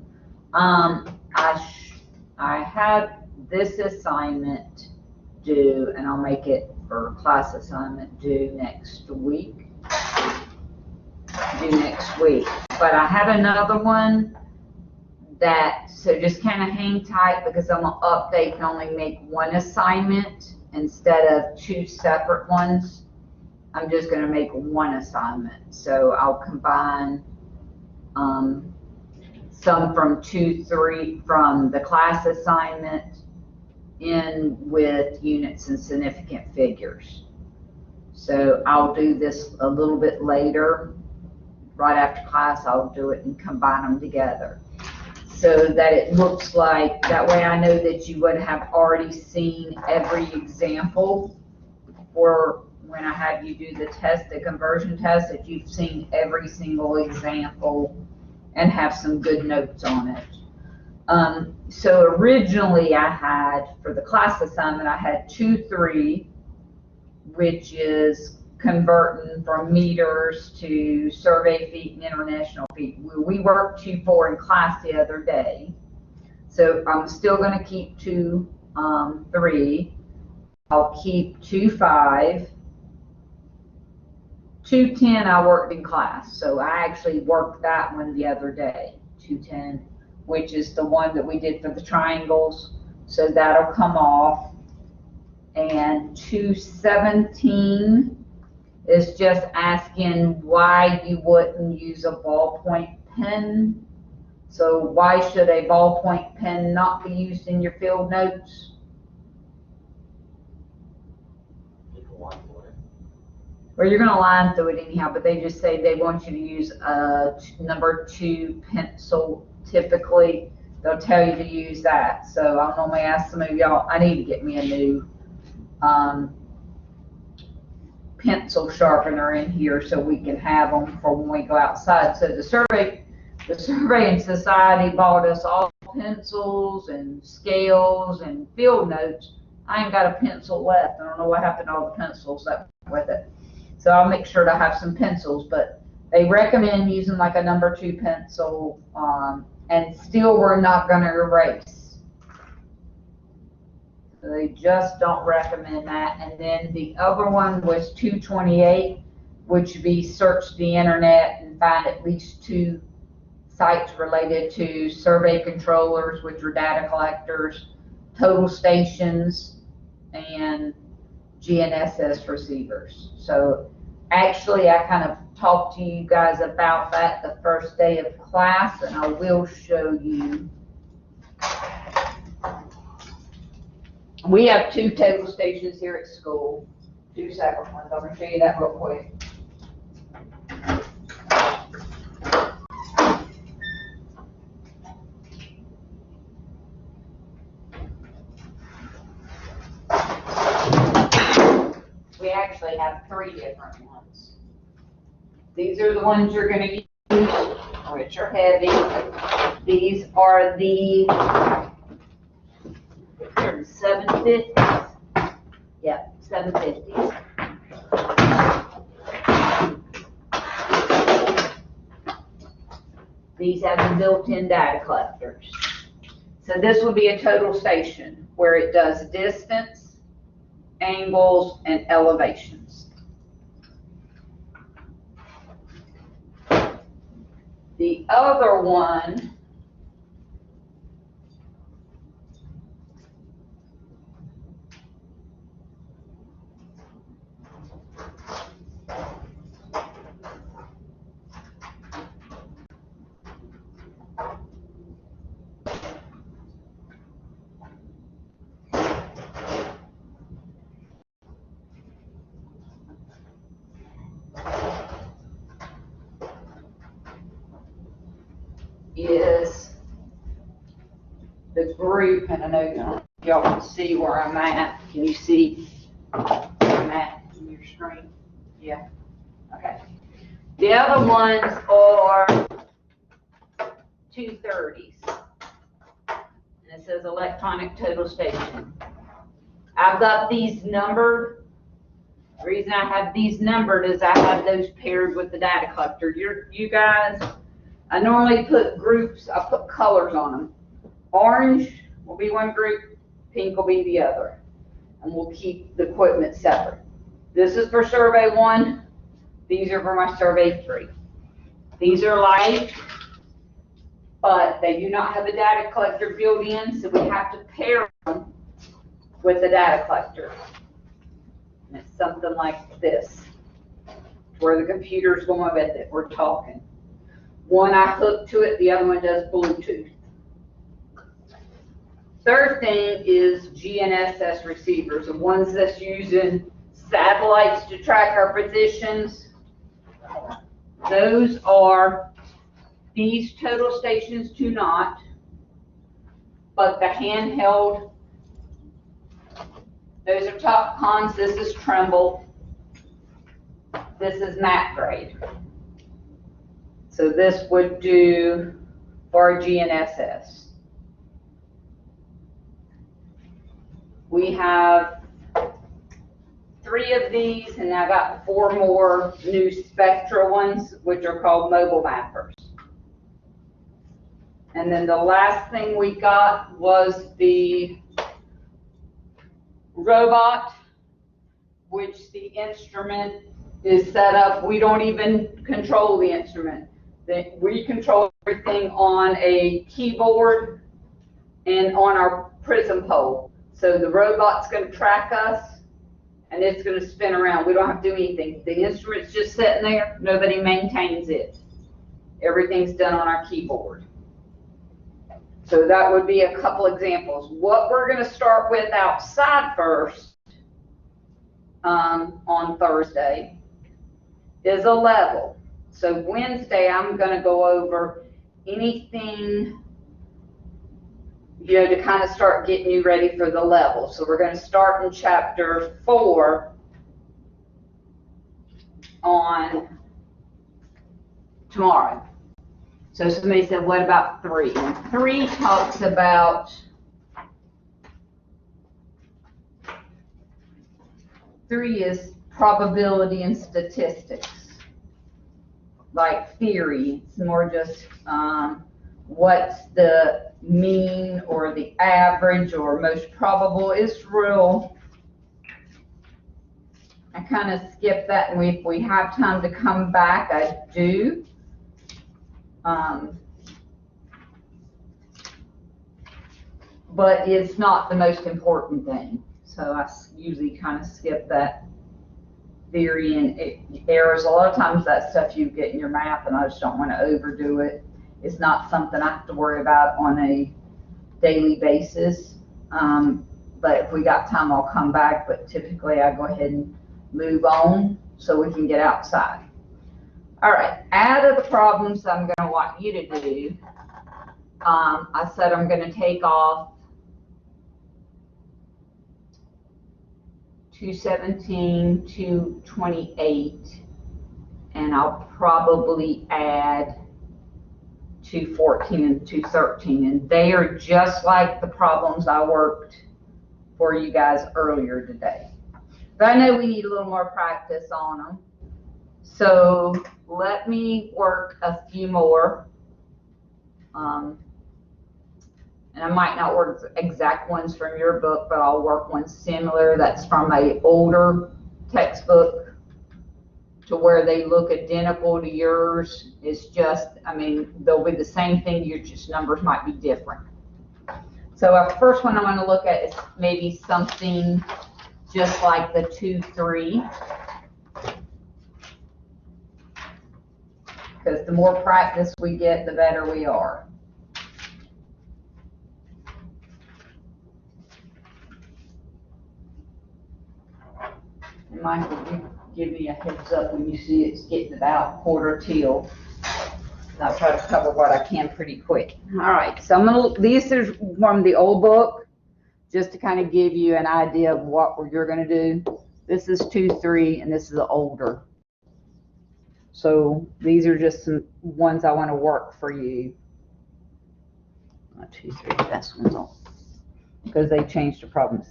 I have this assignment due, and I'll make it for class assignment due next week. But I have another one that, so just kind of hang tight because I'm going to update and only make one assignment instead of two separate ones. I'm just going to make one assignment. So I'll combine some from 2-3 from the class assignment in with units and significant figures. So I'll do this a little bit later. Right after class, I'll do it and combine them together, so that it looks like, that way I know that you would have already seen every example for when I have you do the test, the conversion test, that you've seen every single example and have some good notes on it. So originally I had, for the class assignment, I had 2-3, which is converting from meters to survey feet and international feet. We worked 2-4 in class the other day. So I'm still going to keep 2-3. I'll keep 2-5. 2-10 I worked in class. So I actually worked that one the other day, 2-10, which is the one that we did for the triangles. So that'll come off. And 2-17 is just asking why you wouldn't use a ballpoint pen. So why should a ballpoint pen not be used in your field notes? Well, you're going to line through it anyhow, but they just say they want you to use a number 2 pencil typically. They'll tell you to use that. So I'll normally ask some of y'all, I need to get me a new pencil sharpener in here so we can have them for when we go outside. So the Surveying Society bought us all pencils and scales and field notes. I ain't got a pencil left. I don't know what happened to all the pencils that went with it. So I'll make sure to have some pencils, but they recommend using like a number 2 pencil, and still we're not going to erase. So they just don't recommend that. And then the other one was 228, which would be search the internet and find at least 2 sites related to survey controllers, which are data collectors, total stations, and Gnss receivers. So Actually, I kind of talked to you guys about that the first day of class, and I will show you. We have 2 total stations here at school, 2 separate ones. I'm going to show you that real quick. We actually have 3 different ones. These are the ones you're going to use, which are heavy. These are the 750s. Yeah, 750s. These have the built-in data collectors. So this would be a total station where it does distance, angles, and elevations. The other one is the group, and I know y'all can see where I'm at. Can you see where I'm at on your screen? Yeah. Okay. The other ones are 230s. And it says electronic total station. I've got these numbered. The reason I have these numbered is I have those paired with the data collector. You guys, I normally put groups, I put colors on them. Orange will be one group, pink will be the other. And we'll keep the equipment separate. This is for survey 1. These are for my survey 3. These are light, but they do not have a data collector built in, so we have to pair them with the data collector. And it's something like this, where the computer's going with it, we're talking. One I hook to it, the other one does Bluetooth. Third thing is Gnss receivers, the ones that's using satellites to track our positions. Those are, these total stations do not, but the handheld, those are top cons. This is Tremble. This is map grade. So this would do for GNSS. We have 3 of these, and I got 4 more new Spectra ones, which are called mobile mappers. And then the last thing we got was the robot, which the instrument is set up. We don't even control the instrument. We control everything on a keyboard and on our prism pole. So the robot's going to track us, and it's going to spin around. We don't have to do anything. The instrument's just sitting there. Nobody maintains it. Everything's done on our keyboard. So that would be a couple examples. What we're going to start with outside first on Thursday is a level. So Wednesday, I'm going to go over anything, to kind of start getting you ready for the level. So we're going to start in chapter 4 on tomorrow. So somebody said, what about 3? And 3 talks about, 3 is probability and statistics, like theory. It's more just what's the mean or the average or most probable. It's real. I kind of skip that, and if we have time to come back, I do. But it's not the most important thing, so I usually kind of skip that. errors. A lot of times that stuff you get in your math, and I just don't want to overdo it. It's not something I have to worry about on a daily basis. But if we got time, I'll come back. But typically I go ahead and move on so we can get outside. All right, out of the problems I'm going to want you to do, I said I'm going to take off 217, 228, and I'll probably add 214 and 213. And they are just like the problems I worked for you guys earlier today. But I know we need a little more practice on them. So let me work a few more. And I might not work exact ones from your book, but I'll work one similar that's from a older textbook to where they look identical to yours. It's just, I mean, they'll be the same thing, your just numbers might be different. So our first one I'm going to look at is maybe something just like the 2-3. Because the more practice we get, the better we are. And Michael, you give me a heads up when you see it's getting about quarter till. And I'll try to cover what I can pretty quick. All right, so these are from the old book, just to kind of give you an idea of what you're going to do. This is 2-3, and this is the older. So these are just some ones I want to work for you. 2-3, that's one's on, because they changed the problems.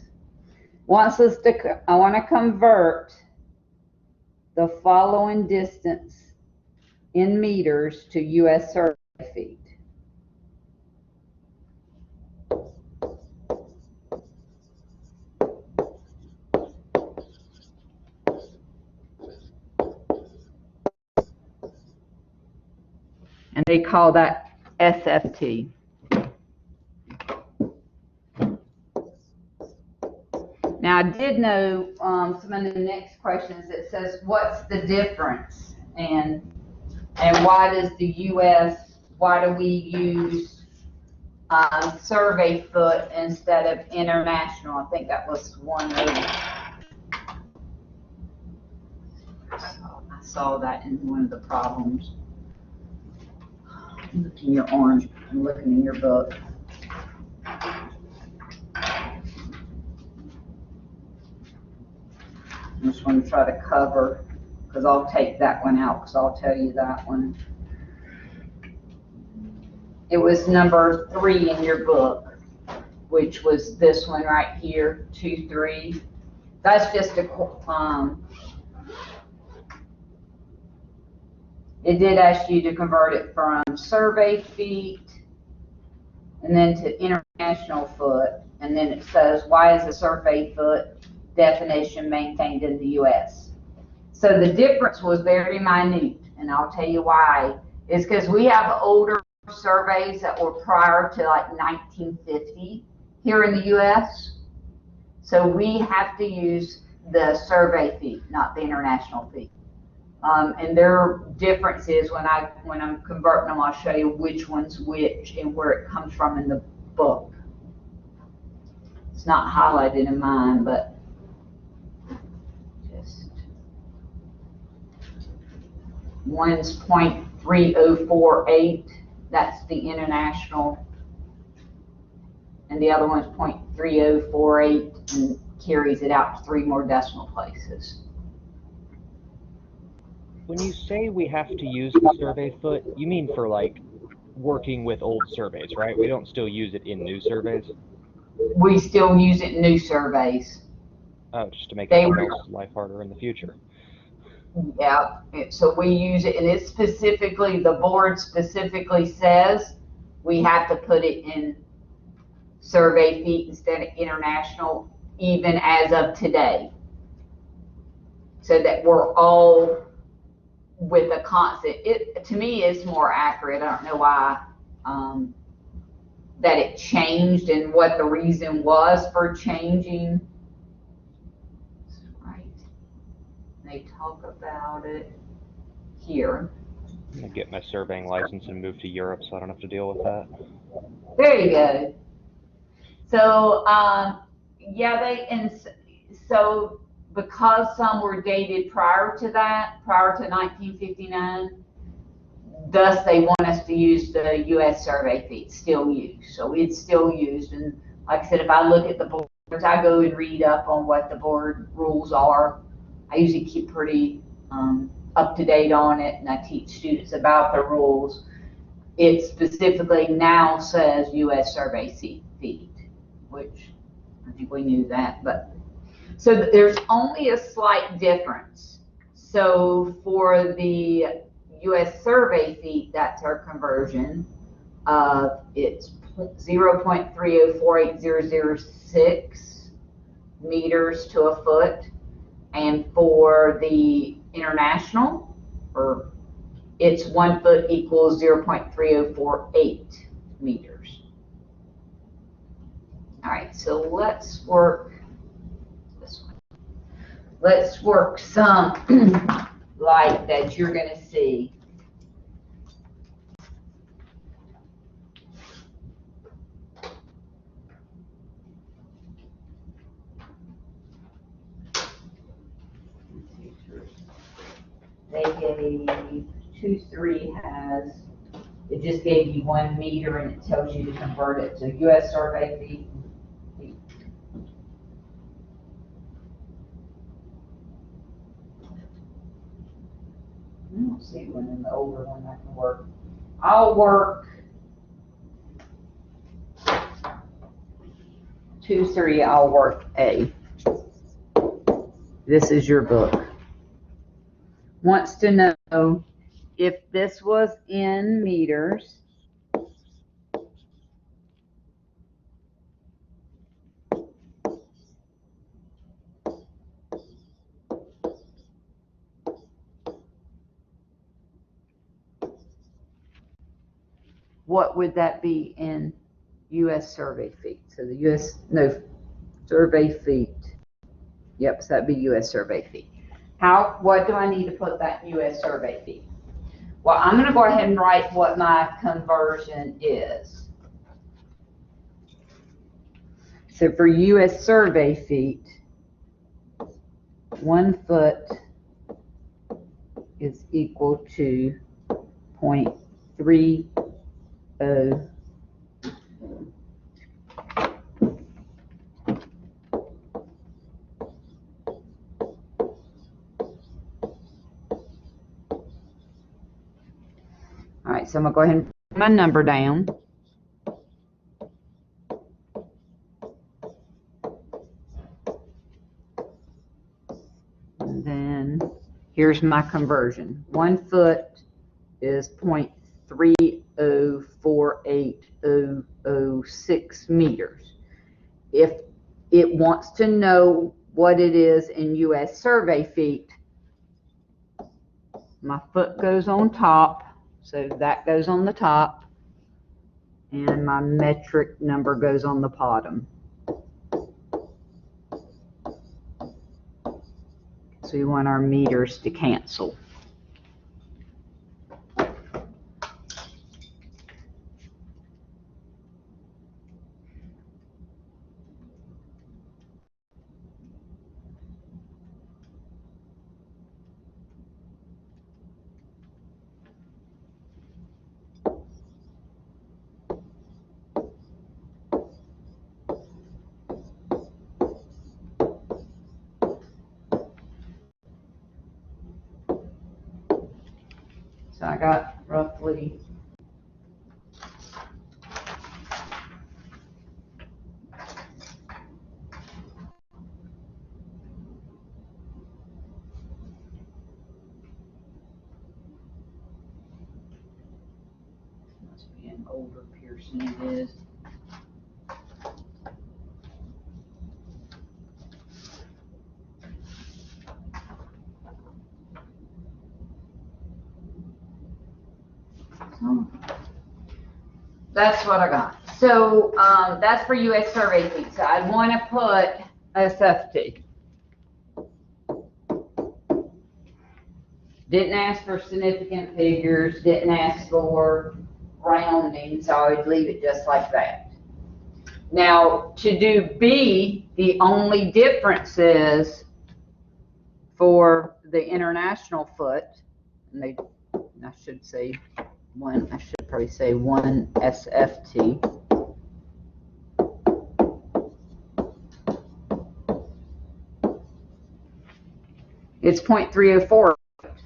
Wants us to, I want to convert the following distance in meters to US survey feet. And they call that SFT. Now, I did know some of the next questions. It says, what's the difference? And why does the U.S., why do we use survey foot instead of international? I think that was one of I saw that in one of the problems. I'm looking in your orange, I'm looking in your book. I just want to try to cover, because I'll take that one out, because I'll tell you that one. It was number 3 in your book, which was this one right here, 2-3. That's just a, it did ask you to convert it from survey feet and then to international foot. And then it says, why is the survey foot definition maintained in the U.S.? So the difference was very minute, and I'll tell you why. Is because we have older surveys that were prior to like 1950 here in the U.S. So we have to use the survey feet, not the international feet. And their difference is when I'm converting them, I'll show you which one's which and where it comes from in the book. It's not highlighted in mine, but just one's 0.3048. That's the international, and the other one's 0.3048 and carries it out to 3 more decimal places. When you say we have to use the survey foot, you mean for like working with old surveys, right? We don't still use it in new surveys? We still use it in new surveys. Oh, just to make everyone's life harder in the future. Yeah, so we use it, and it's specifically, the board specifically says we have to put it in survey feet instead of international, even as of today. So that we're all with a constant. It, to me, is more accurate. I don't know why that it changed and what the reason was for changing. Right. they talk about it here. I'm gonna get my surveying license and move to Europe so I don't have to deal with that. There you go. So, so because some were dated prior to that, prior to 1959, thus they want us to use the U.S. survey feet, still used. So it's still used. And like I said, if I look at the boards, I go and read up on what the board rules are. I usually keep pretty up to date on it, and I teach students about the rules. It specifically now says U.S. survey feet, which I think we knew that, but so there's only a slight difference. So for the U.S. survey feet, that's our conversion. It's 0.3048006 meters to a foot, and for the international, it's 1 foot equals 0.3048 meters. All right, so let's work this one. Let's work some like that you're going to see. They gave 2.3 has, it just gave you 1 meter and it tells you to convert it to U.S. survey feet. I don't see one in the older one I can work. I'll work 2.3, I'll work A. This is your book. Wants to know if this was in meters, what would that be in U.S. survey feet? So the U.S. survey feet. Yep, so that'd be U.S. survey feet. What do I need to put that in U.S. survey feet? Well, I'm going to go ahead and write what my conversion is. So for U.S. survey feet, 1 foot is equal to 0.30. All right, so I'm going to go ahead and put my number down. And then here's my conversion. 1 foot is 0.3048006 meters. If it wants to know what it is in U.S. survey feet, my foot goes on top, so that goes on the top, and my metric number goes on the bottom. So we want our meters to cancel. So I got roughly must be an older Pearson it is. That's what I got. So that's for U.S. survey feet. So I'd want to put SFT. Didn't ask for significant figures, didn't ask for rounding, so I would leave it just like that. Now, to do B, the only difference is for the international foot, and I should say one, I should probably say 1 SFT. It's 0.304,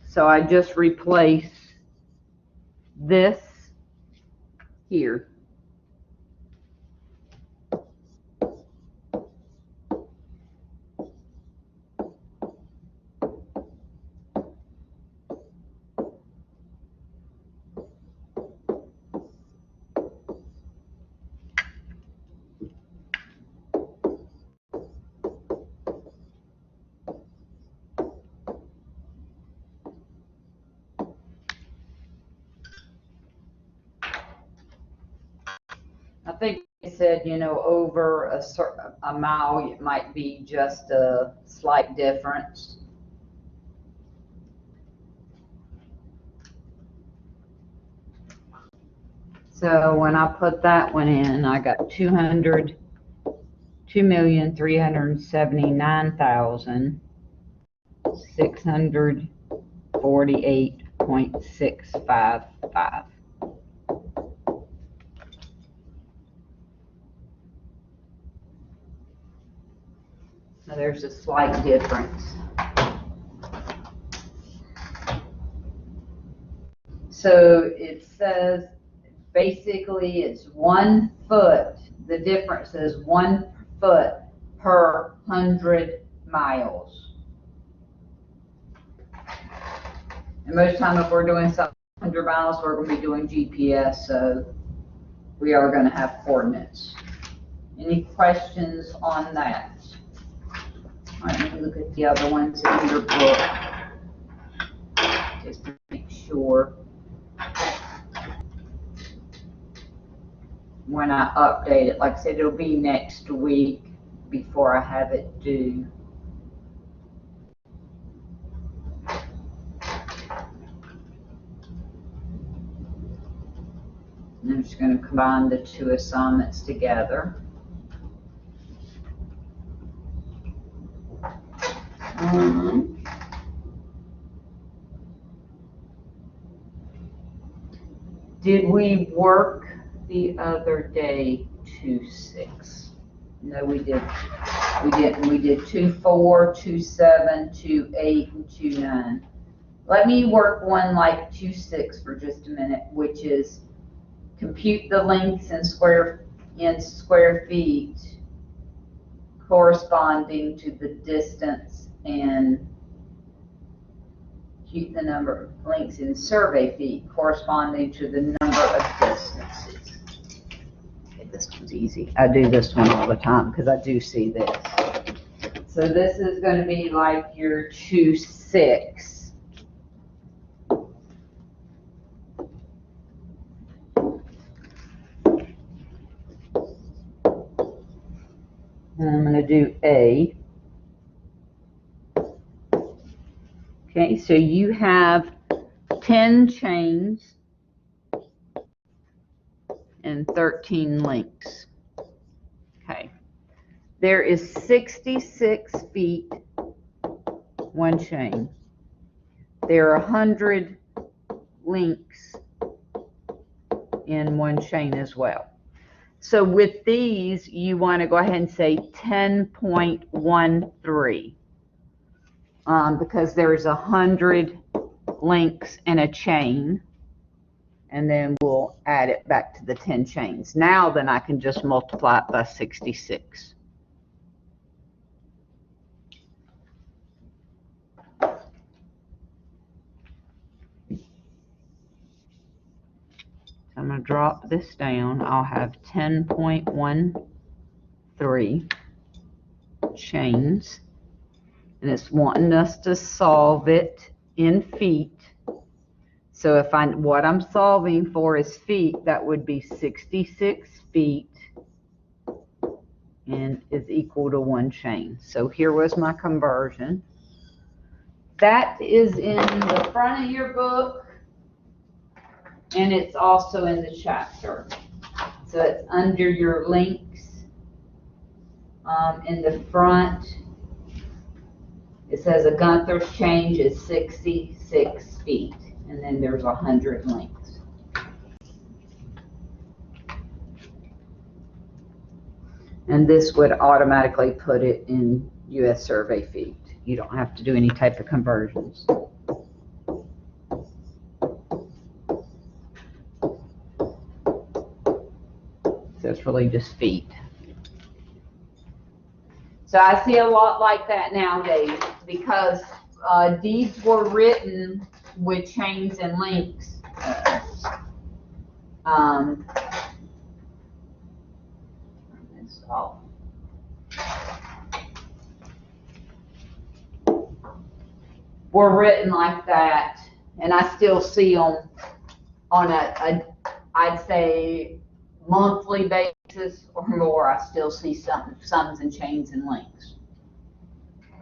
so I just replace this here. I think they said, you know, over a mile, it might be just a slight difference. So when I put that one in, I got 2,649,648.655. So there's a slight difference. So it says basically it's 1 foot. The difference is 1 foot per 100 miles. And most time if we're doing something 100 miles, we're going to be doing GPS, so we are going to have coordinates. Any questions on that? All right, let me look at the other ones in your book, just to make sure. When I update it, like I said, it'll be next week before I have it due. And I'm just going to combine the 2 assignments together. Did we work the other day 2-6? No, we did. We didn't. We did 2-4, 2-7, 2-8, and 2-9. Let me work one like 2-6 for just a minute, which is compute the lengths in square feet corresponding to the distance and compute the number of lengths in survey feet corresponding to the number of distances. Okay, this one's easy. I do this one all the time because I do see this. So this is going to be like your 2-6. And I'm going to do A. Okay, so you have 10 chains and 13 links. Okay, there is 66 feet, 1 chain. There are 100 links in 1 chain as well. So with these, you want to go ahead and say 10.13 because there's 100 links in a chain, and then we'll add it back to the 10 chains. Now then I can just multiply it by 66. I'm going to drop this down. I'll have 10.13 chains, and it's wanting us to solve it in feet. So if what I'm solving for is feet, that would be 66 feet and is equal to 1 chain. So here was my conversion. That is in the front of your book, and it's also in the chapter. So it's under your links. In the front, it says a Gunther's change is 66 feet, and then there's 100 links. And this would automatically put it in US survey feet. You don't have to do any type of conversions. So it's really just feet. So I see a lot like that nowadays because deeds were written with chains and links. Were written like that, and I still see them on I'd say monthly basis or more. I still see sums and chains and links.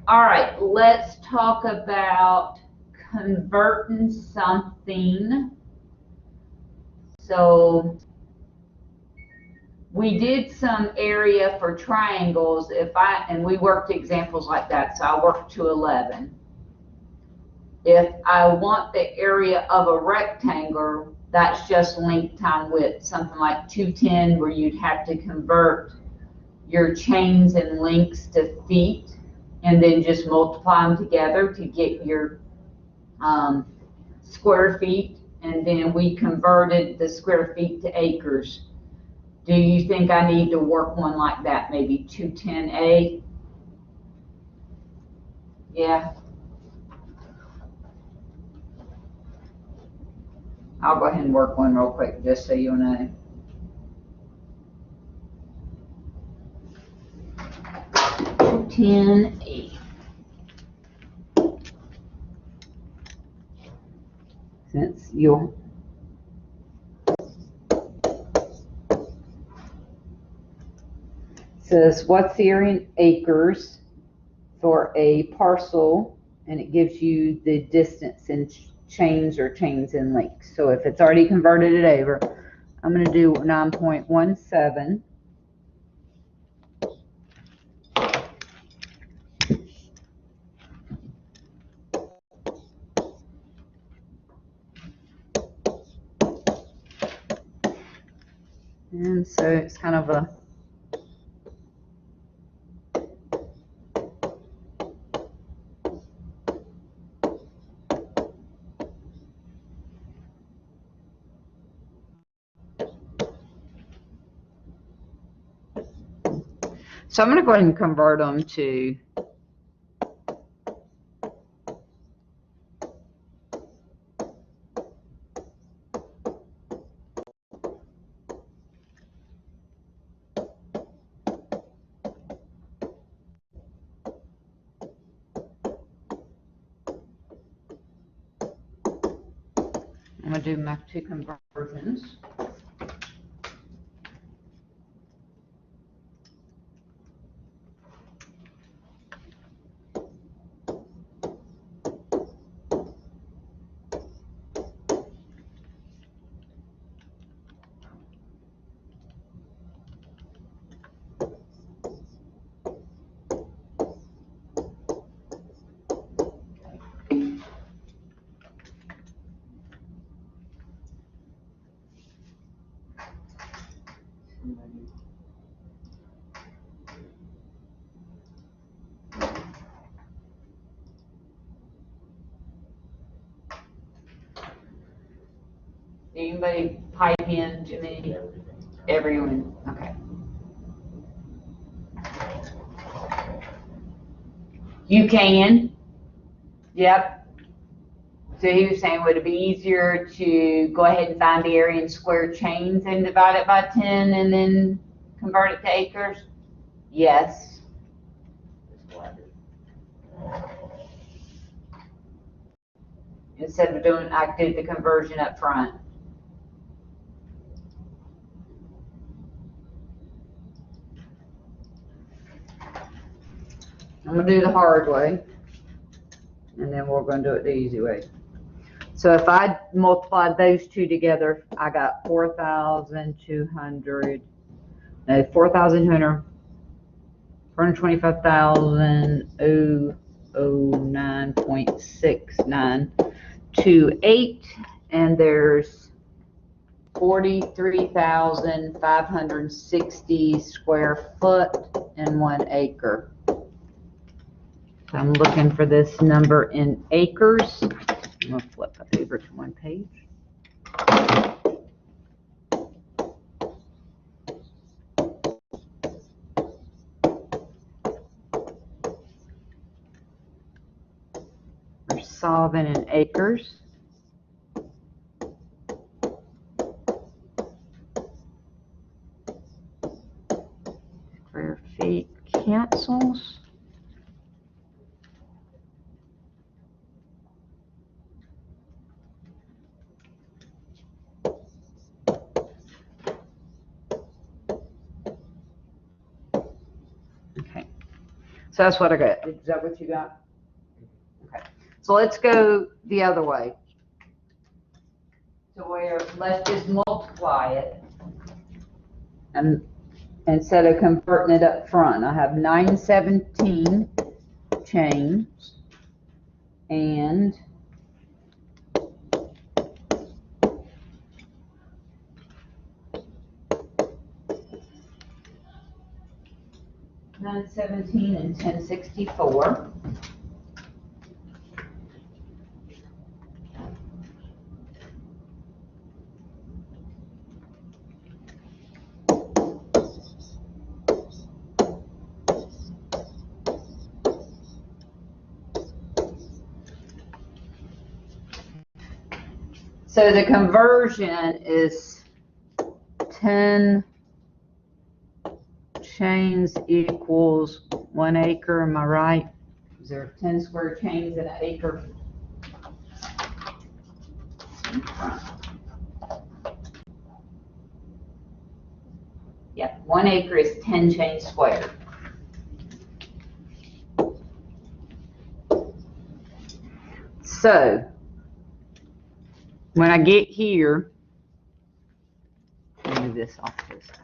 All right, let's talk about converting something. So we did some area for triangles. And we worked examples like that. So I worked to 11. If I want the area of a rectangle, that's just length time width, something like 210, where you'd have to convert your chains and links to feet and then just multiply them together to get your square feet. And then we converted the square feet to acres. Do you think I need to work one like that, maybe 210A? Yeah. I'll go ahead and work one real quick, just so you know. Since you'll says what's the area in acres for a parcel, and it gives you the distance in chains or chains and links. So if it's already converted it over, I'm going to do 9.17. And so it's kind of a so I'm going to go ahead and convert them to I'm going to do my two conversions. Anybody pipe in, Jimmy? Everyone, okay. You can. Yep. So he was saying, would it be easier to go ahead and find the area in square chains and divide it by 10 and then convert it to acres? Yes. Instead of doing, I did the conversion up front. I'm gonna do the hard way. and then we're going to do it the easy way. So if I multiply those two together, I got 4,200, no, 4,200, 425,009.6928, and there's 43,560 square foot in 1 acre. So I'm looking for this number in acres. I'm going to flip it over to one page. We're solving in acres. Square feet cancels. Okay, so that's what I got. Is that what you got? Okay, so let's go the other way. To where, let's just multiply it. And instead of converting it up front, I have 917 change and 917 and 1064. So the conversion is 10 chains equals 1 acre, am I right? Is there 10 square chains in an acre? Yeah, 1 acre is 10 chains squared. So when I get here, let me move this off this side.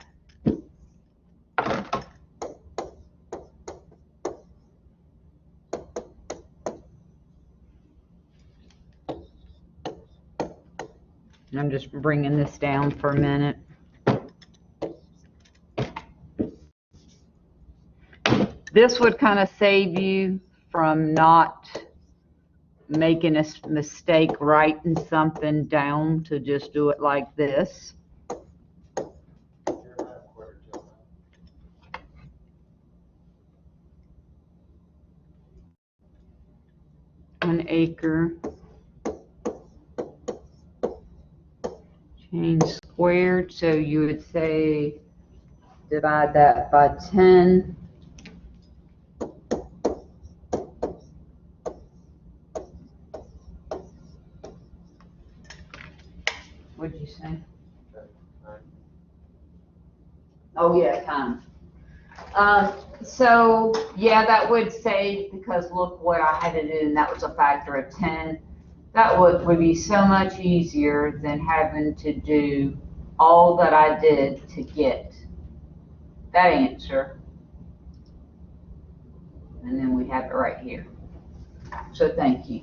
I'm just bringing this down for a minute. This would kind of save you from not making a mistake writing something down, to just do it like this. An acre chain squared, so you would say divide that by 10. What'd you say? Oh yeah, times. So yeah, that would save, because look where I had it in, that was a factor of 10. That would be so much easier than having to do all that I did to get that answer. And then we have it right here. So thank you.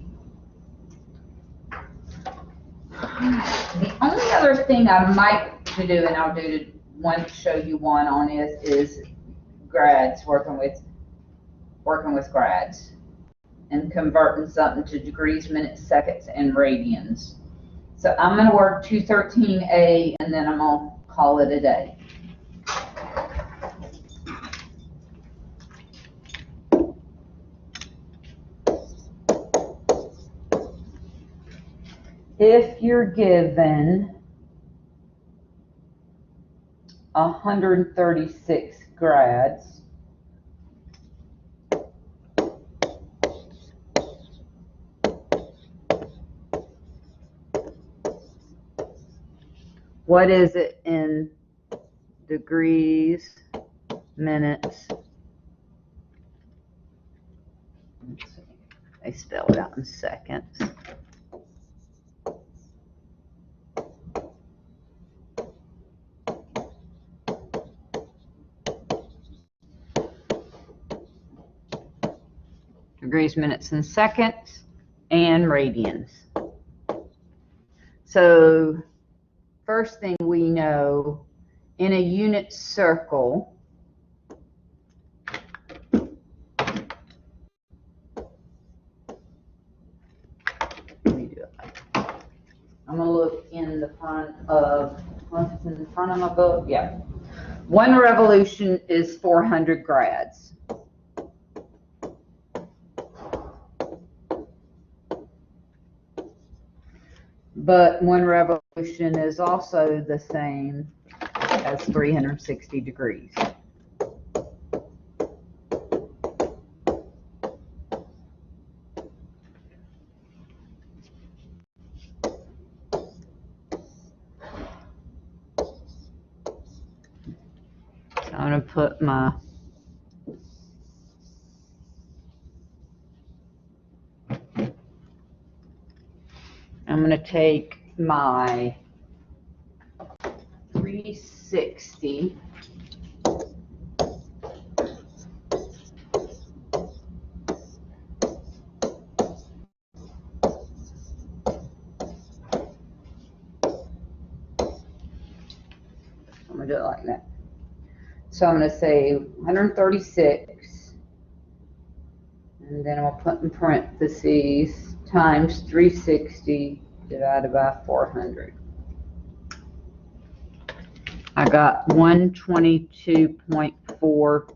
The only other thing I might do, and I'll do show you one on is grads, working with grads and converting something to degrees, minutes, seconds, and radians. So I'm going to work 213A, and then I'm going to call it a day. If you're given 136 grads, what is it in degrees, minutes, They spell it out in seconds. Degrees, minutes, and seconds, and radians. So first thing we know, in a unit circle, I'm going to look in the front of, in the front of my book, yeah. 1 revolution is 400 grads. But 1 revolution is also the same as 360 degrees. I'm going to put my I'm going to take my 360 I'm going to do it like that. So I'm going to say 136, and then I'll put in parentheses times 360 divided by 400. I got 122.4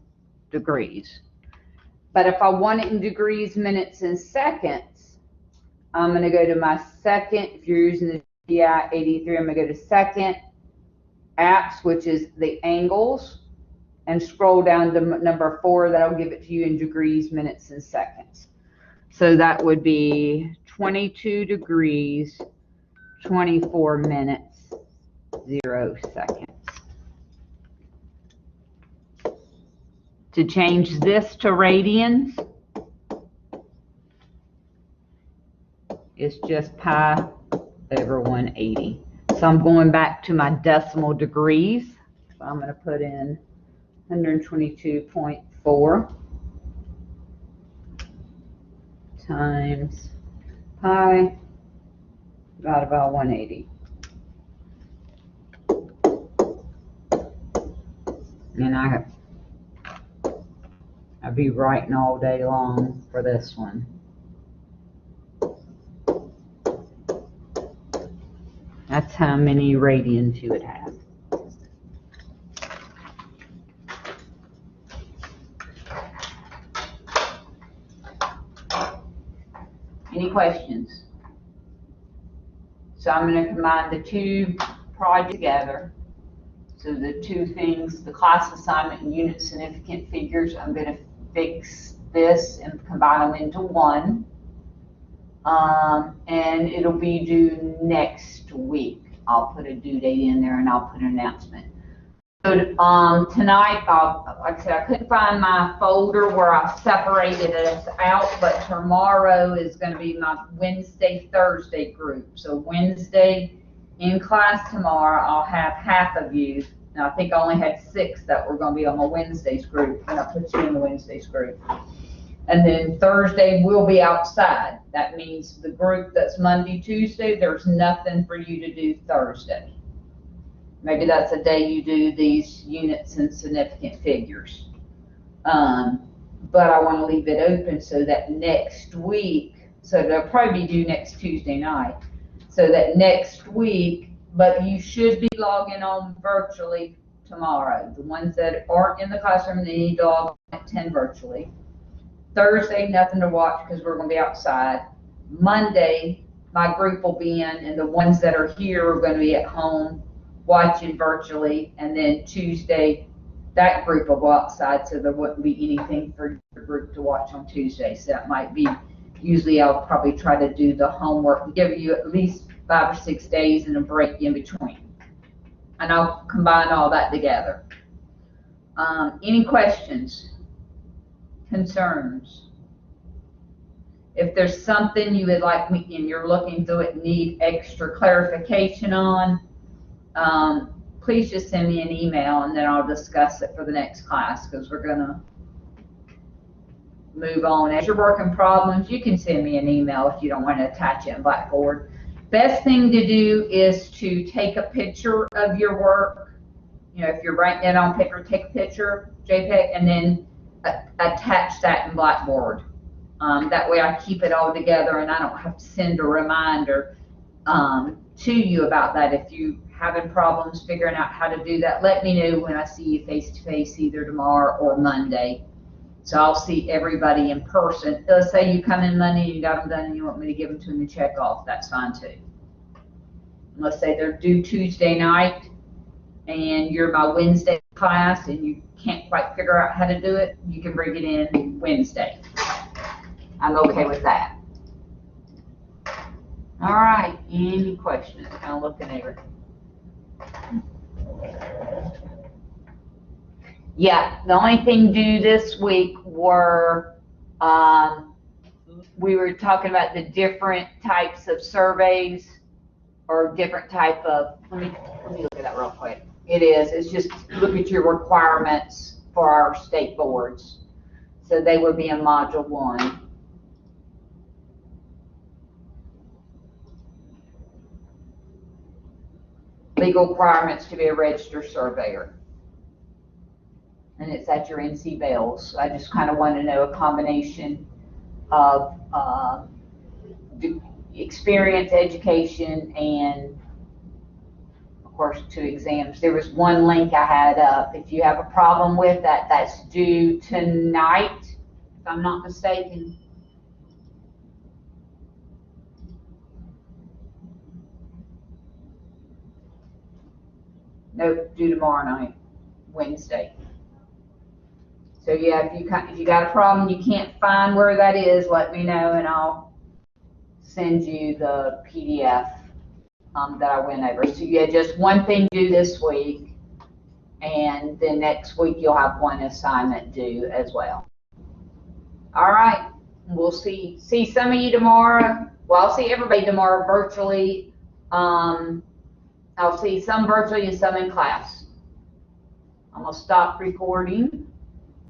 degrees. But if I want it in degrees, minutes, and seconds, I'm going to go to my second. If you're using the GI 83, I'm going to go to second apps, which is the angles, and scroll down to number 4. That'll give it to you in degrees, minutes, and seconds. So that would be 22 degrees, 24 minutes, 0 seconds. To change this to radians, it's just pi over 180. So I'm going back to my decimal degrees. So I'm going to put in 122.4 times pi divided by 180. And I'll be writing all day long for this one. That's how many radians you would have. Any questions? So I'm going to combine the 2 projects together. So the 2 things, the class assignment and unit significant figures, I'm going to fix this and combine them into 1. And it'll be due next week. I'll put a due date in there and I'll put an announcement. So tonight, like I said, I couldn't find my folder where I separated it out, but tomorrow is going to be my Wednesday, Thursday group. So Wednesday in class tomorrow, I'll have half of you. Now, I think I only had 6 that were going to be on my Wednesday's group, and I put you in the Wednesday's group. And then Thursday, we'll be outside. That means the group that's Monday, Tuesday, there's nothing for you to do Thursday. Maybe that's a day you do these units and significant figures. But I want to leave it open so that next week, so they'll probably be due next Tuesday night, so that next week, but you should be logging on virtually tomorrow. The ones that aren't in the classroom, they need to log on at 10 virtually. Thursday, nothing to watch because we're going to be outside. Monday, my group will be in, and the ones that are here are going to be at home watching virtually. And then Tuesday, that group will go outside, so there wouldn't be anything for your group to watch on Tuesday. So that might be, usually I'll probably try to do the homework, give you at least 5 or 6 days and a break in between. And I'll combine all that together. Any questions? Concerns? If there's something you would like me, and you're looking through it, need extra clarification on, please just send me an email and then I'll discuss it for the next class, because we're gonna move on. As you're working problems, you can send me an email if you don't want to attach it in Blackboard. Best thing to do is to take a picture of your work. You know, if you're writing it on paper, take a picture, JPEG, and then attach that in Blackboard. That way I keep it all together and I don't have to send a reminder to you about that. If you having problems figuring out how to do that, let me know when I see you face to face, either tomorrow or Monday. So I'll see everybody in person. Let's say you come in Monday and you got them done and you want me to give them to them and check off, that's fine too. Let's say they're due Tuesday night and you're my Wednesday class and you can't quite figure out how to do it, you can bring it in Wednesday. I'm okay with that. All right, any questions? Kind of looking over. Yeah, the only thing due this week were, we were talking about the different types of surveys or different type of, let me look at that real quick. It's just look at your requirements for our state boards. So they would be in module 1. Legal requirements to be a registered surveyor. And it's at your NC Bells. I just kind of want to know a combination of experience, education, and of course 2 exams. There was one link I had up. If you have a problem with that, that's due tonight, if I'm not mistaken. Nope, due tomorrow night, Wednesday. So yeah, if you got a problem, you can't find where that is, let me know and I'll send you the PDF that I went over. So you had just one thing due this week, and then next week you'll have one assignment due as well. All right, we'll see some of you tomorrow. Well, I'll see everybody tomorrow virtually. I'll see some virtually and some in class. I'm gonna stop recording.